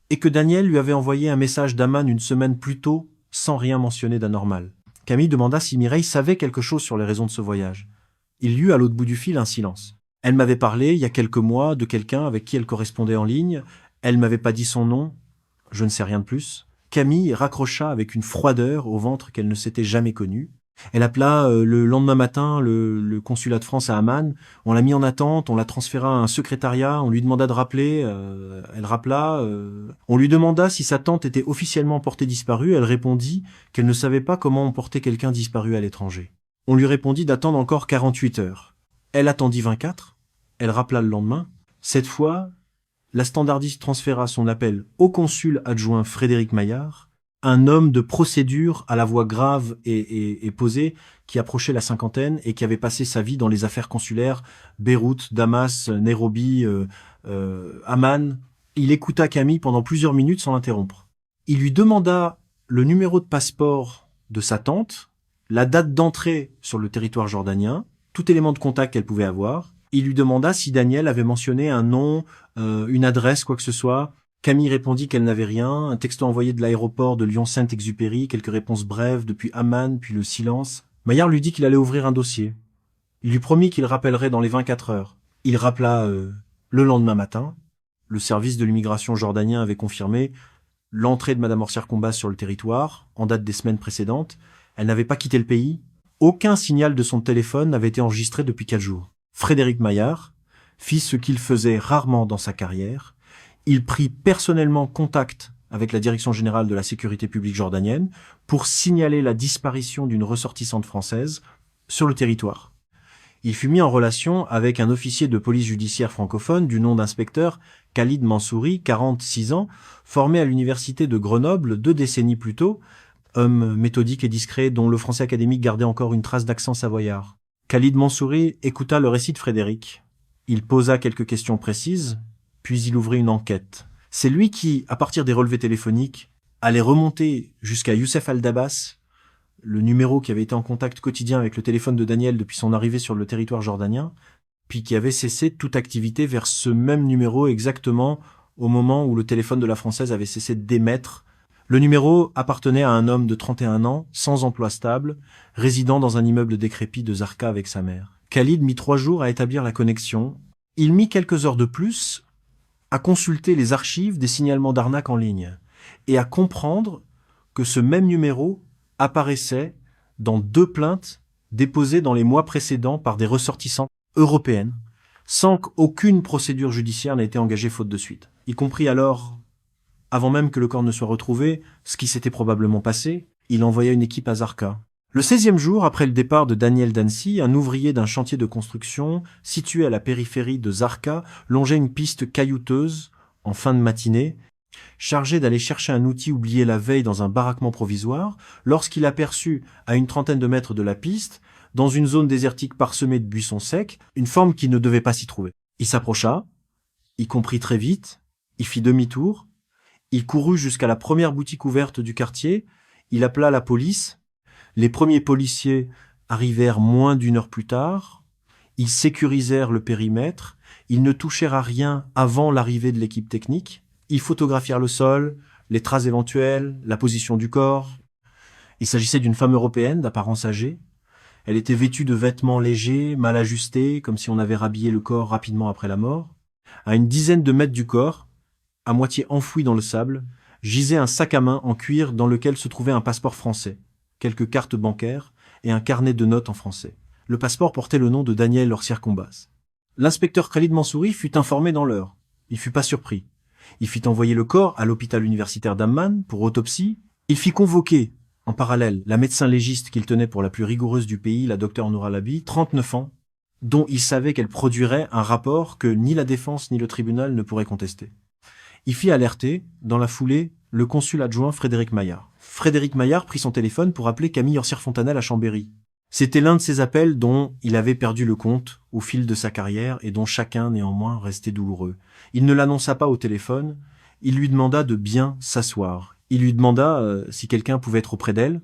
et que Daniel lui avait envoyé un message d'Amman une semaine plus tôt, sans rien mentionner d'anormal. Camille demanda si Mireille savait quelque chose sur les raisons de ce voyage. Il y eut à l'autre bout du fil un silence. Elle m'avait parlé, il y a quelques mois, de quelqu'un avec qui elle correspondait en ligne. Elle m'avait pas dit son nom. Je ne sais rien de plus. Camille raccrocha avec une froideur au ventre qu'elle ne s'était jamais connue. Elle appela le lendemain matin le consulat de France à Amman. On l'a mis en attente, on la transféra à un secrétariat, on lui demanda de rappeler, elle rappela. On lui demanda si sa tante était officiellement portée disparue. Elle répondit qu'elle ne savait pas comment on portait quelqu'un disparu à l'étranger. On lui répondit d'attendre encore 48 heures. Elle attendit 24. Elle rappela le lendemain. Cette fois, la standardiste transféra son appel au consul adjoint Frédéric Maillard, un homme de procédure à la voix grave et posée qui approchait la cinquantaine et qui avait passé sa vie dans les affaires consulaires, Beyrouth, Damas, Nairobi, Amman. Il écouta Camille pendant plusieurs minutes sans l'interrompre. Il lui demanda le numéro de passeport de sa tante, la date d'entrée sur le territoire jordanien, tout élément de contact qu'elle pouvait avoir. Il lui demanda si Daniel avait mentionné un nom, une adresse, quoi que ce soit. Camille répondit qu'elle n'avait rien, un texto envoyé de l'aéroport de Lyon-Saint-Exupéry, quelques réponses brèves depuis Amman, puis le silence. Maillard lui dit qu'il allait ouvrir un dossier. Il lui promit qu'il rappellerait dans les 24 heures. Il rappela le lendemain matin. Le service de l'immigration jordanien avait confirmé l'entrée de Madame Orsière-Combas sur le territoire, en date des semaines précédentes. Elle n'avait pas quitté le pays. Aucun signal de son téléphone n'avait été enregistré depuis 4 jours. Frédéric Maillard fit ce qu'il faisait rarement dans sa carrière. Il prit personnellement contact avec la Direction générale de la sécurité publique jordanienne pour signaler la disparition d'une ressortissante française sur le territoire. Il fut mis en relation avec un officier de police judiciaire francophone du nom d'inspecteur Khalid Mansouri, 46 ans, formé à l'université de Grenoble 2 décennies plus tôt, homme méthodique et discret dont le français académique gardait encore une trace d'accent savoyard. Khalid Mansouri écouta le récit de Frédéric. Il posa quelques questions précises, puis il ouvrit une enquête. C'est lui qui, à partir des relevés téléphoniques, allait remonter jusqu'à Youssef Al-Dabas, le numéro qui avait été en contact quotidien avec le téléphone de Daniel depuis son arrivée sur le territoire jordanien, puis qui avait cessé toute activité vers ce même numéro exactement au moment où le téléphone de la Française avait cessé d'émettre. Le numéro appartenait à un homme de 31 ans, sans emploi stable, résidant dans un immeuble décrépit de Zarqa avec sa mère. Khalid mit 3 jours à établir la connexion. Il mit quelques heures de plus à consulter les archives des signalements d'arnaque en ligne et à comprendre que ce même numéro apparaissait dans 2 plaintes déposées dans les mois précédents par des ressortissants européennes, sans qu'aucune procédure judiciaire n'ait été engagée faute de suite. Y compris alors, avant même que le corps ne soit retrouvé, ce qui s'était probablement passé, il envoya une équipe à Zarqa. Le 16e jour, après le départ de Daniel d'Annecy, un ouvrier d'un chantier de construction, situé à la périphérie de Zarqa, longeait une piste caillouteuse, en fin de matinée, chargé d'aller chercher un outil oublié la veille dans un baraquement provisoire, lorsqu'il aperçut, à une trentaine de mètres de la piste, dans une zone désertique parsemée de buissons secs, une forme qui ne devait pas s'y trouver. Il s'approcha, y comprit très vite, il fit demi-tour, il courut jusqu'à la première boutique ouverte du quartier, il appela la police. Les premiers policiers arrivèrent moins d'1 heure plus tard, ils sécurisèrent le périmètre, ils ne touchèrent à rien avant l'arrivée de l'équipe technique, ils photographièrent le sol, les traces éventuelles, la position du corps. Il s'agissait d'une femme européenne d'apparence âgée. Elle était vêtue de vêtements légers, mal ajustés, comme si on avait rhabillé le corps rapidement après la mort. À une dizaine de mètres du corps, à moitié enfoui dans le sable, gisait un sac à main en cuir dans lequel se trouvait un passeport français, quelques cartes bancaires et un carnet de notes en français. Le passeport portait le nom de Daniel Orsières-Combaz. L'inspecteur Khalid Mansouri fut informé dans l'heure. Il fut pas surpris. Il fit envoyer le corps à l'hôpital universitaire d'Amman pour autopsie. Il fit convoquer, en parallèle, la médecin légiste qu'il tenait pour la plus rigoureuse du pays, la docteure Noura Labi, 39 ans, dont il savait qu'elle produirait un rapport que ni la défense ni le tribunal ne pourraient contester. Il fit alerter, dans la foulée, le consul adjoint Frédéric Maillard. Frédéric Maillard prit son téléphone pour appeler Camille Orsières-Fontanelle à Chambéry. C'était l'un de ces appels dont il avait perdu le compte au fil de sa carrière et dont chacun, néanmoins, restait douloureux. Il ne l'annonça pas au téléphone, il lui demanda de bien s'asseoir. Il lui demanda si quelqu'un pouvait être auprès d'elle,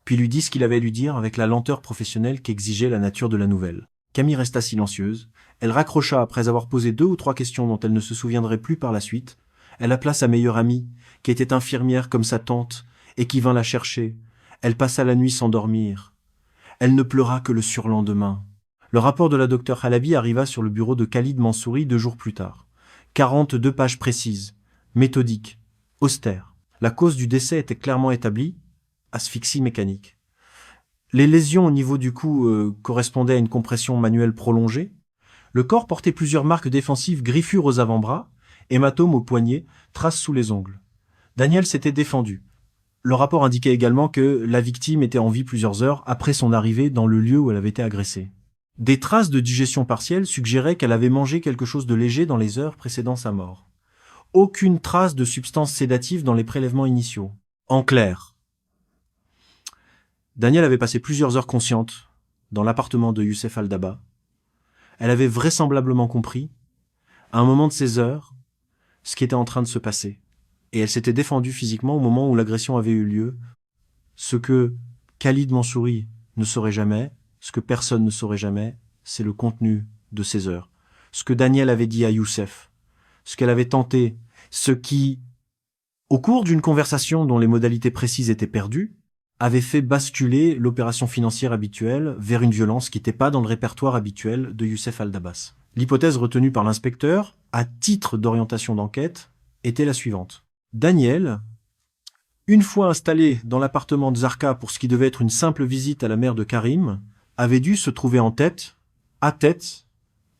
puis lui dit ce qu'il avait à lui dire avec la lenteur professionnelle qu'exigeait la nature de la nouvelle. Camille resta silencieuse. Elle raccrocha après avoir posé 2 ou 3 questions dont elle ne se souviendrait plus par la suite. Elle appela sa meilleure amie, qui était infirmière comme sa tante, et qui vint la chercher. Elle passa la nuit sans dormir. Elle ne pleura que le surlendemain. Le rapport de la docteure Halabi arriva sur le bureau de Khalid Mansouri 2 jours plus tard. 42 pages précises, méthodiques, austères. La cause du décès était clairement établie, asphyxie mécanique. Les lésions au niveau du cou correspondaient à une compression manuelle prolongée. Le corps portait plusieurs marques défensives, griffures aux avant-bras, hématomes au poignet, traces sous les ongles. Daniel s'était défendu. Le rapport indiquait également que la victime était en vie plusieurs heures après son arrivée dans le lieu où elle avait été agressée. Des traces de digestion partielle suggéraient qu'elle avait mangé quelque chose de léger dans les heures précédant sa mort. Aucune trace de substance sédative dans les prélèvements initiaux. En clair, Daniel avait passé plusieurs heures consciente dans l'appartement de Youssef Al-Daba. Elle avait vraisemblablement compris, à un moment de ces heures, ce qui était en train de se passer. Et elle s'était défendue physiquement au moment où l'agression avait eu lieu. Ce que Khalid Mansouri ne saurait jamais, ce que personne ne saurait jamais, c'est le contenu de ces heures. Ce que Daniel avait dit à Youssef, ce qu'elle avait tenté, ce qui, au cours d'une conversation dont les modalités précises étaient perdues, avait fait basculer l'opération financière habituelle vers une violence qui n'était pas dans le répertoire habituel de Youssef Al-Dabas. L'hypothèse retenue par l'inspecteur, à titre d'orientation d'enquête, était la suivante. Daniel, une fois installé dans l'appartement de Zarqa pour ce qui devait être une simple visite à la mère de Karim, avait dû se trouver à tête,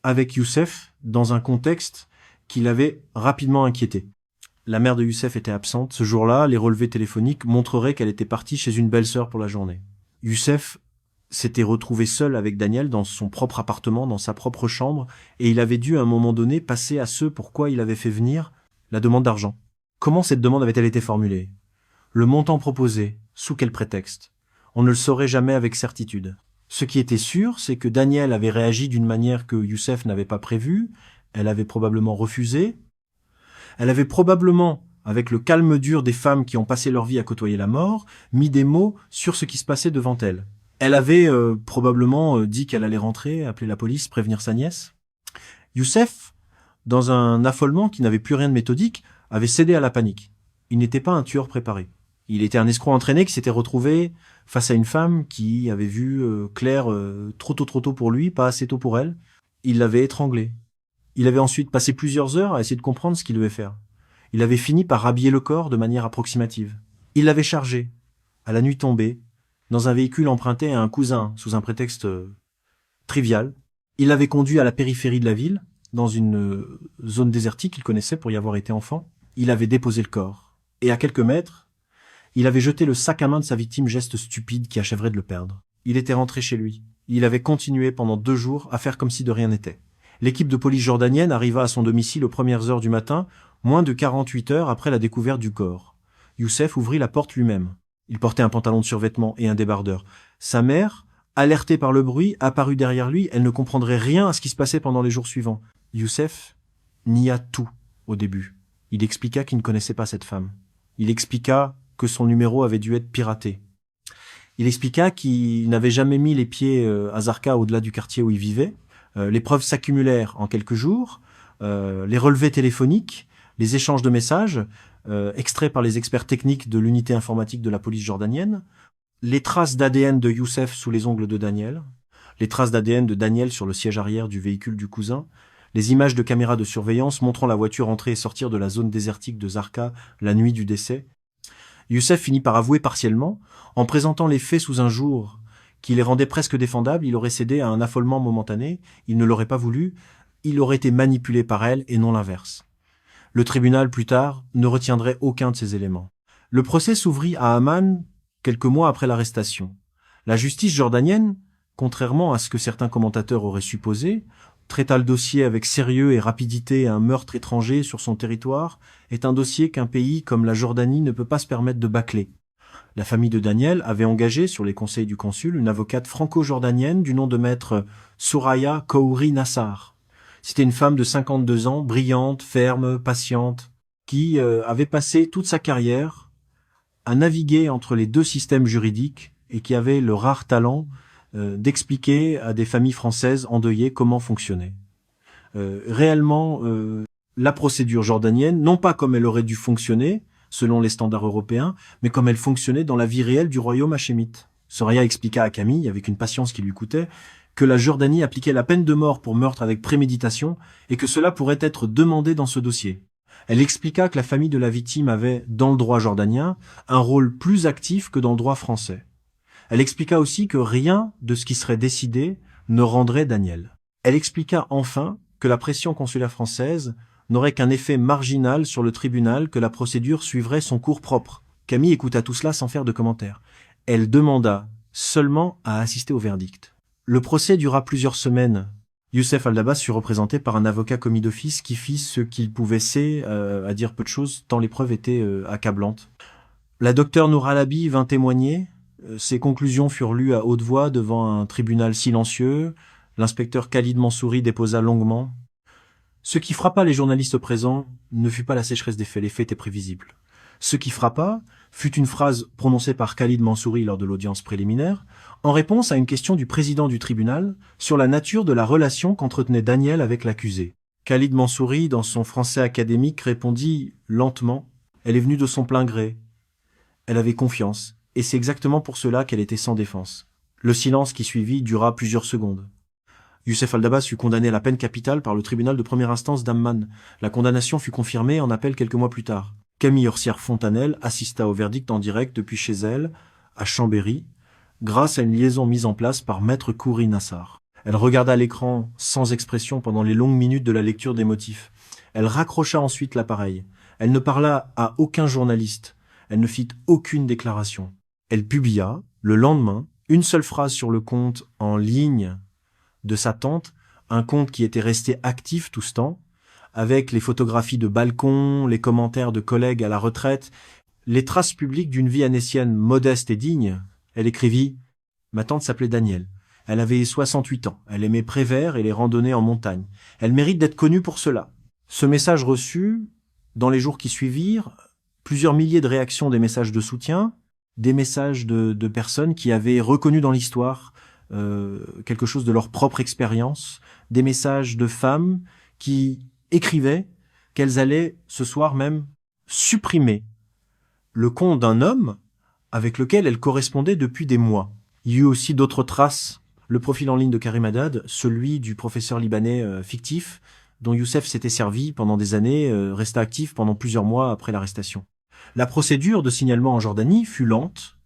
avec Youssef, dans un contexte qui l'avait rapidement inquiété. La mère de Youssef était absente. Ce jour-là, les relevés téléphoniques montreraient qu'elle était partie chez une belle-sœur pour la journée. Youssef s'était retrouvé seul avec Daniel dans son propre appartement, dans sa propre chambre, et il avait dû à un moment donné passer à ce pourquoi il avait fait venir la demande d'argent. Comment cette demande avait-elle été formulée? Le montant proposé, sous quel prétexte? On ne le saurait jamais avec certitude. Ce qui était sûr, c'est que Daniel avait réagi d'une manière que Youssef n'avait pas prévue, elle avait probablement refusé, elle avait probablement, avec le calme dur des femmes qui ont passé leur vie à côtoyer la mort, mis des mots sur ce qui se passait devant elle. Elle avait probablement dit qu'elle allait rentrer, appeler la police, prévenir sa nièce. Youssef, dans un affolement qui n'avait plus rien de méthodique, avait cédé à la panique. Il n'était pas un tueur préparé. Il était un escroc entraîné qui s'était retrouvé face à une femme qui avait vu clair trop tôt pour lui, pas assez tôt pour elle. Il l'avait étranglée. Il avait ensuite passé plusieurs heures à essayer de comprendre ce qu'il devait faire. Il avait fini par rhabiller le corps de manière approximative. Il l'avait chargé, à la nuit tombée, dans un véhicule emprunté à un cousin, sous un prétexte trivial. Il l'avait conduit à la périphérie de la ville, dans une zone désertique qu'il connaissait pour y avoir été enfant. Il avait déposé le corps. Et à quelques mètres, il avait jeté le sac à main de sa victime, geste stupide qui achèverait de le perdre. Il était rentré chez lui. Il avait continué pendant 2 jours à faire comme si de rien n'était. L'équipe de police jordanienne arriva à son domicile aux premières heures du matin, moins de 48 heures après la découverte du corps. Youssef ouvrit la porte lui-même. Il portait un pantalon de survêtement et un débardeur. Sa mère, alertée par le bruit, apparut derrière lui. Elle ne comprendrait rien à ce qui se passait pendant les jours suivants. Youssef nia tout au début. Il expliqua qu'il ne connaissait pas cette femme. Il expliqua que son numéro avait dû être piraté. Il expliqua qu'il n'avait jamais mis les pieds à Zarqa au-delà du quartier où il vivait. Les preuves s'accumulèrent en quelques jours. Les relevés téléphoniques, les échanges de messages, extraits par les experts techniques de l'unité informatique de la police jordanienne, les traces d'ADN de Youssef sous les ongles de Daniel, les traces d'ADN de Daniel sur le siège arrière du véhicule du cousin, les images de caméras de surveillance montrant la voiture entrer et sortir de la zone désertique de Zarqa la nuit du décès. Youssef finit par avouer partiellement. En présentant les faits sous un jour qui les rendait presque défendables, il aurait cédé à un affolement momentané, il ne l'aurait pas voulu, il aurait été manipulé par elle et non l'inverse. Le tribunal, plus tard, ne retiendrait aucun de ces éléments. Le procès s'ouvrit à Amman quelques mois après l'arrestation. La justice jordanienne, contrairement à ce que certains commentateurs auraient supposé, traita le dossier avec sérieux et rapidité. Un meurtre étranger sur son territoire est un dossier qu'un pays comme la Jordanie ne peut pas se permettre de bâcler. La famille de Daniel avait engagé, sur les conseils du consul, une avocate franco-jordanienne du nom de maître Soraya Kouri Nassar. C'était une femme de 52 ans, brillante, ferme, patiente, qui avait passé toute sa carrière à naviguer entre les 2 systèmes juridiques et qui avait le rare talent d'expliquer à des familles françaises endeuillées comment fonctionnait réellement la procédure jordanienne, non pas comme elle aurait dû fonctionner selon les standards européens, mais comme elle fonctionnait dans la vie réelle du royaume hachémite. Soraya expliqua à Camille, avec une patience qui lui coûtait, que la Jordanie appliquait la peine de mort pour meurtre avec préméditation et que cela pourrait être demandé dans ce dossier. Elle expliqua que la famille de la victime avait, dans le droit jordanien, un rôle plus actif que dans le droit français. Elle expliqua aussi que rien de ce qui serait décidé ne rendrait Daniel. Elle expliqua enfin que la pression consulaire française n'aurait qu'un effet marginal sur le tribunal, que la procédure suivrait son cours propre. Camille écouta tout cela sans faire de commentaires. Elle demanda seulement à assister au verdict. Le procès dura plusieurs semaines. Youssef Aldabas fut représenté par un avocat commis d'office qui fit ce qu'il pouvait à dire peu de choses, tant les preuves étaient accablantes. La docteure Nour Alabi vint témoigner. Ses conclusions furent lues à haute voix devant un tribunal silencieux. L'inspecteur Khalid Mansouri déposa longuement. Ce qui frappa les journalistes présents ne fut pas la sécheresse des faits, les faits étaient prévisibles. Ce qui frappa fut une phrase prononcée par Khalid Mansouri lors de l'audience préliminaire, en réponse à une question du président du tribunal sur la nature de la relation qu'entretenait Daniel avec l'accusé. Khalid Mansouri, dans son français académique, répondit lentement « Elle est venue de son plein gré. Elle avait confiance, et c'est exactement pour cela qu'elle était sans défense. » Le silence qui suivit dura plusieurs secondes. Youssef Aldabas fut condamné à la peine capitale par le tribunal de première instance d'Amman. La condamnation fut confirmée en appel quelques mois plus tard. Camille Orsière-Fontanelle assista au verdict en direct depuis chez elle, à Chambéry, grâce à une liaison mise en place par maître Kouri Nassar. Elle regarda l'écran sans expression pendant les longues minutes de la lecture des motifs. Elle raccrocha ensuite l'appareil. Elle ne parla à aucun journaliste. Elle ne fit aucune déclaration. Elle publia, le lendemain, une seule phrase sur le compte en ligne de sa tante, un compte qui était resté actif tout ce temps, avec les photographies de balcons, les commentaires de collègues à la retraite, les traces publiques d'une vie anécienne modeste et digne. Elle écrivit « Ma tante s'appelait Daniel. Elle avait 68 ans. Elle aimait Prévert et les randonnées en montagne. Elle mérite d'être connue pour cela. » Ce message reçut, dans les jours qui suivirent, plusieurs milliers de réactions, des messages de soutien, des messages de personnes qui avaient reconnu dans l'histoire quelque chose de leur propre expérience, des messages de femmes qui écrivaient qu'elles allaient ce soir même supprimer le compte d'un homme avec lequel elles correspondaient depuis des mois. Il y eut aussi d'autres traces, le profil en ligne de Karim Haddad, celui du professeur libanais fictif dont Youssef s'était servi pendant des années, resta actif pendant plusieurs mois après l'arrestation. La procédure de signalement en Jordanie fut lente.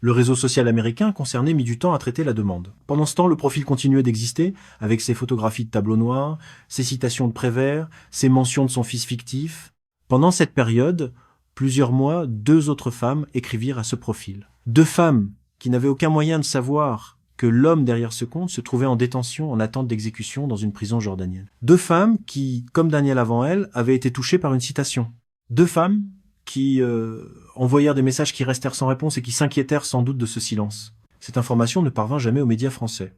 Le réseau social américain concerné mit du temps à traiter la demande. Pendant ce temps, le profil continuait d'exister, avec ses photographies de tableau noir, ses citations de Prévert, ses mentions de son fils fictif. Pendant cette période, plusieurs mois, 2 autres femmes écrivirent à ce profil. 2 femmes qui n'avaient aucun moyen de savoir que l'homme derrière ce compte se trouvait en détention en attente d'exécution dans une prison jordanienne. 2 femmes qui, comme Daniel avant elles, avaient été touchées par une citation. 2 femmes qui envoyèrent des messages qui restèrent sans réponse et qui s'inquiétèrent sans doute de ce silence. Cette information ne parvint jamais aux médias français.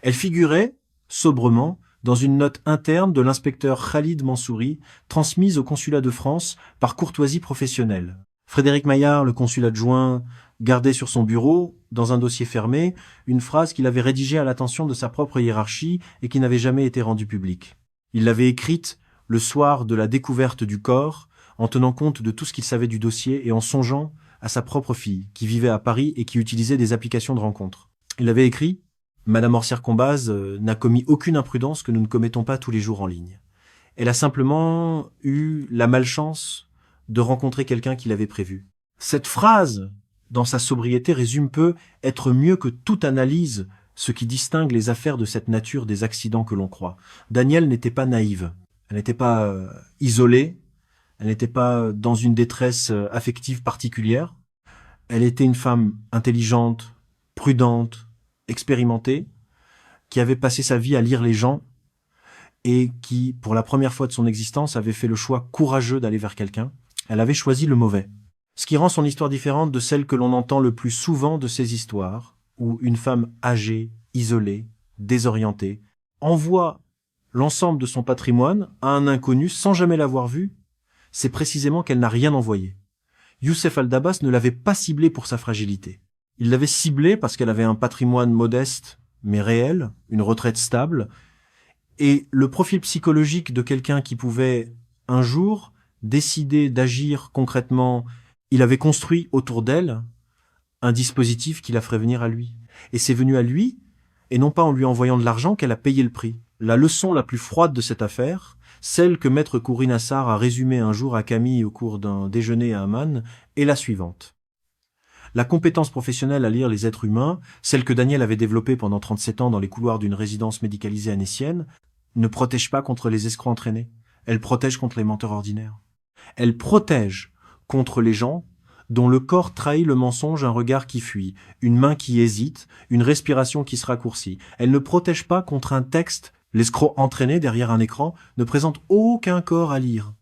Elle figurait, sobrement, dans une note interne de l'inspecteur Khalid Mansouri, transmise au consulat de France par courtoisie professionnelle. Frédéric Maillard, le consul adjoint, gardait sur son bureau, dans un dossier fermé, une phrase qu'il avait rédigée à l'attention de sa propre hiérarchie et qui n'avait jamais été rendue publique. Il l'avait écrite le soir de la découverte du corps, en tenant compte de tout ce qu'il savait du dossier et en songeant à sa propre fille, qui vivait à Paris et qui utilisait des applications de rencontres. Il avait écrit « Madame Orsière-Combaz n'a commis aucune imprudence que nous ne commettons pas tous les jours en ligne. Elle a simplement eu la malchance de rencontrer quelqu'un qui l'avait prévu. » Cette phrase, dans sa sobriété, résume peu être mieux que toute analyse ce qui distingue les affaires de cette nature des accidents que l'on croit. Danielle n'était pas naïve, elle n'était pas isolée, elle n'était pas dans une détresse affective particulière. Elle était une femme intelligente, prudente, expérimentée, qui avait passé sa vie à lire les gens et qui, pour la première fois de son existence, avait fait le choix courageux d'aller vers quelqu'un. Elle avait choisi le mauvais. Ce qui rend son histoire différente de celle que l'on entend le plus souvent de ces histoires, où une femme âgée, isolée, désorientée, envoie l'ensemble de son patrimoine à un inconnu sans jamais l'avoir vu. C'est précisément qu'elle n'a rien envoyé. Youssef Al-Dabbas ne l'avait pas ciblée pour sa fragilité. Il l'avait ciblée parce qu'elle avait un patrimoine modeste, mais réel, une retraite stable, et le profil psychologique de quelqu'un qui pouvait, un jour, décider d'agir concrètement. Il avait construit autour d'elle un dispositif qui la ferait venir à lui. Et c'est venu à lui, et non pas en lui envoyant de l'argent, qu'elle a payé le prix. La leçon la plus froide de cette affaire, celle que maître Khoury Nassar a résumée un jour à Camille au cours d'un déjeuner à Amman, est la suivante. La compétence professionnelle à lire les êtres humains, celle que Daniel avait développée pendant 37 ans dans les couloirs d'une résidence médicalisée annécienne, ne protège pas contre les escrocs entraînés. Elle protège contre les menteurs ordinaires. Elle protège contre les gens dont le corps trahit le mensonge, un regard qui fuit, une main qui hésite, une respiration qui se raccourcit. Elle ne protège pas contre un texte. L'escroc entraîné derrière un écran ne présente aucun corps à lire.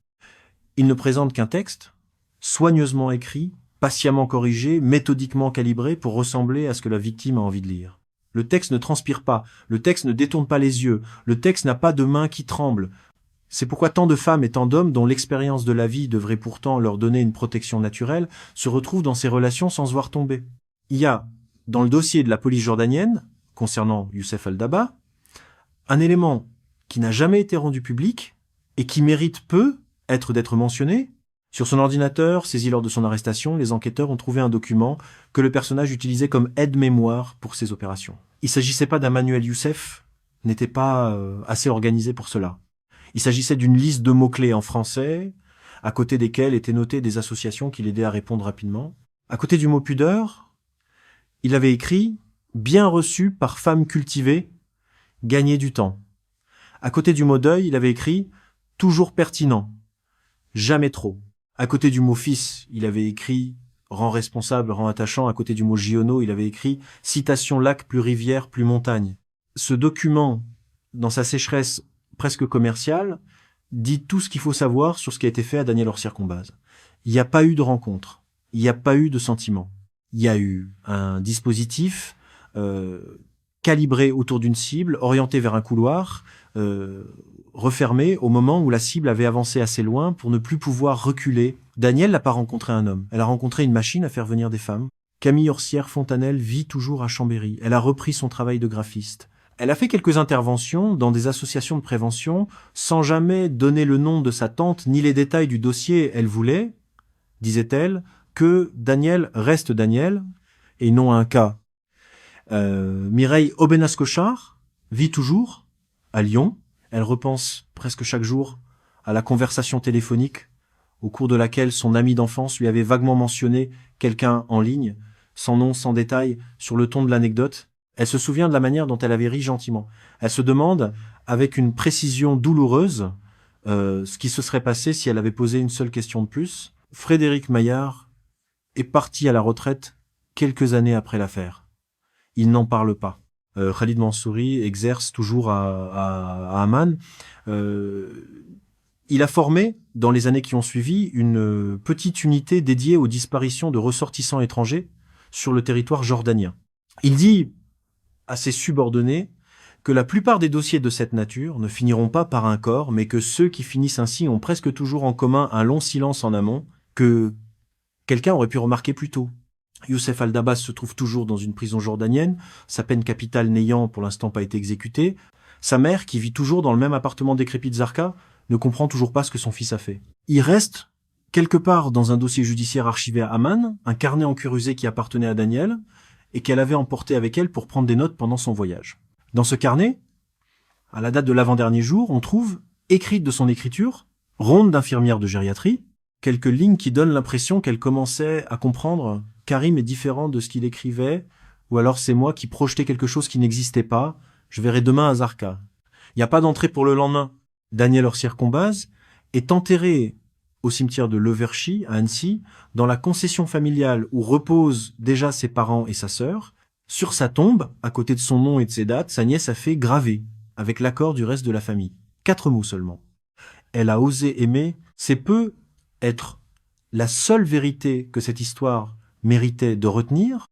Il ne présente qu'un texte, soigneusement écrit, patiemment corrigé, méthodiquement calibré pour ressembler à ce que la victime a envie de lire. Le texte ne transpire pas, le texte ne détourne pas les yeux, le texte n'a pas de main qui tremble. C'est pourquoi tant de femmes et tant d'hommes dont l'expérience de la vie devrait pourtant leur donner une protection naturelle se retrouvent dans ces relations sans se voir tomber. Il y a, dans le dossier de la police jordanienne, concernant Youssef Al-Dabbas, un élément qui n'a jamais été rendu public et qui mérite peu d'être mentionné. Sur son ordinateur, saisi lors de son arrestation, les enquêteurs ont trouvé un document que le personnage utilisait comme aide-mémoire pour ses opérations. Il ne s'agissait pas d'un manuel. Youssef n'était pas assez organisé pour cela. Il s'agissait d'une liste de mots-clés en français, à côté desquels étaient notées des associations qui l'aidaient à répondre rapidement. À côté du mot pudeur, il avait écrit « bien reçu par femme cultivée, gagner du temps ». À côté du mot deuil, il avait écrit « toujours pertinent, jamais trop ». À côté du mot fils, il avait écrit « rend responsable, rend attachant ». À côté du mot Giono, il avait écrit « citation lac plus rivière plus montagne ». Ce document, dans sa sécheresse presque commerciale, dit tout ce qu'il faut savoir sur ce qui a été fait à Daniel Orsière-Combaz. Il n'y a pas eu de rencontre, il n'y a pas eu de sentiment. Il y a eu un dispositif calibré autour d'une cible, orienté vers un couloir, refermé au moment où la cible avait avancé assez loin pour ne plus pouvoir reculer. Daniel n'a pas rencontré un homme, elle a rencontré une machine à faire venir des femmes. Camille Orsière-Fontanelle vit toujours à Chambéry. Elle a repris son travail de graphiste. Elle a fait quelques interventions dans des associations de prévention sans jamais donner le nom de sa tante ni les détails du dossier. Elle voulait, disait-elle, que Daniel reste Daniel et non un cas. Mireille Aubenas-Cochard vit toujours à Lyon. Elle repense presque chaque jour à la conversation téléphonique au cours de laquelle son ami d'enfance lui avait vaguement mentionné quelqu'un en ligne. sans nom, sans détail, sur le ton de l'anecdote. Elle se souvient de la manière dont elle avait ri gentiment. Elle se demande, avec une précision douloureuse, ce qui se serait passé si elle avait posé une seule question de plus. Frédéric Maillard est parti à la retraite quelques années après l'affaire. Il n'en parle pas. Khalid Mansouri exerce toujours à Amman. Il a formé, dans les années qui ont suivi, une petite unité dédiée aux disparitions de ressortissants étrangers sur le territoire jordanien. Il dit à ses subordonnés que la plupart des dossiers de cette nature ne finiront pas par un corps, mais que ceux qui finissent ainsi ont presque toujours en commun un long silence en amont que quelqu'un aurait pu remarquer plus tôt. Youssef Al-Dabbas se trouve toujours dans une prison jordanienne, sa peine capitale n'ayant pour l'instant pas été exécutée. Sa mère, qui vit toujours dans le même appartement décrépit de Zarqa, ne comprend toujours pas ce que son fils a fait. Il reste, quelque part dans un dossier judiciaire archivé à Amman, un carnet encurusé qui appartenait à Daniel et qu'elle avait emporté avec elle pour prendre des notes pendant son voyage. Dans ce carnet, à la date de l'avant-dernier jour, on trouve, écrite de son écriture, ronde d'infirmière de gériatrie, quelques lignes qui donnent l'impression qu'elle commençait à comprendre Karim est différent de ce qu'il écrivait, ou alors c'est moi qui projetais quelque chose qui n'existait pas, je verrai demain à Zarqa. Il n'y a pas d'entrée pour le lendemain. Daniel Orsières-Combaz est enterré au cimetière de Leverchy, à Annecy, dans la concession familiale où reposent déjà ses parents et sa sœur. Sur sa tombe, à côté de son nom et de ses dates, sa nièce a fait graver, avec l'accord du reste de la famille. 4 mots seulement. Elle a osé aimer, c'est peu être la seule vérité que cette histoire méritait de retenir,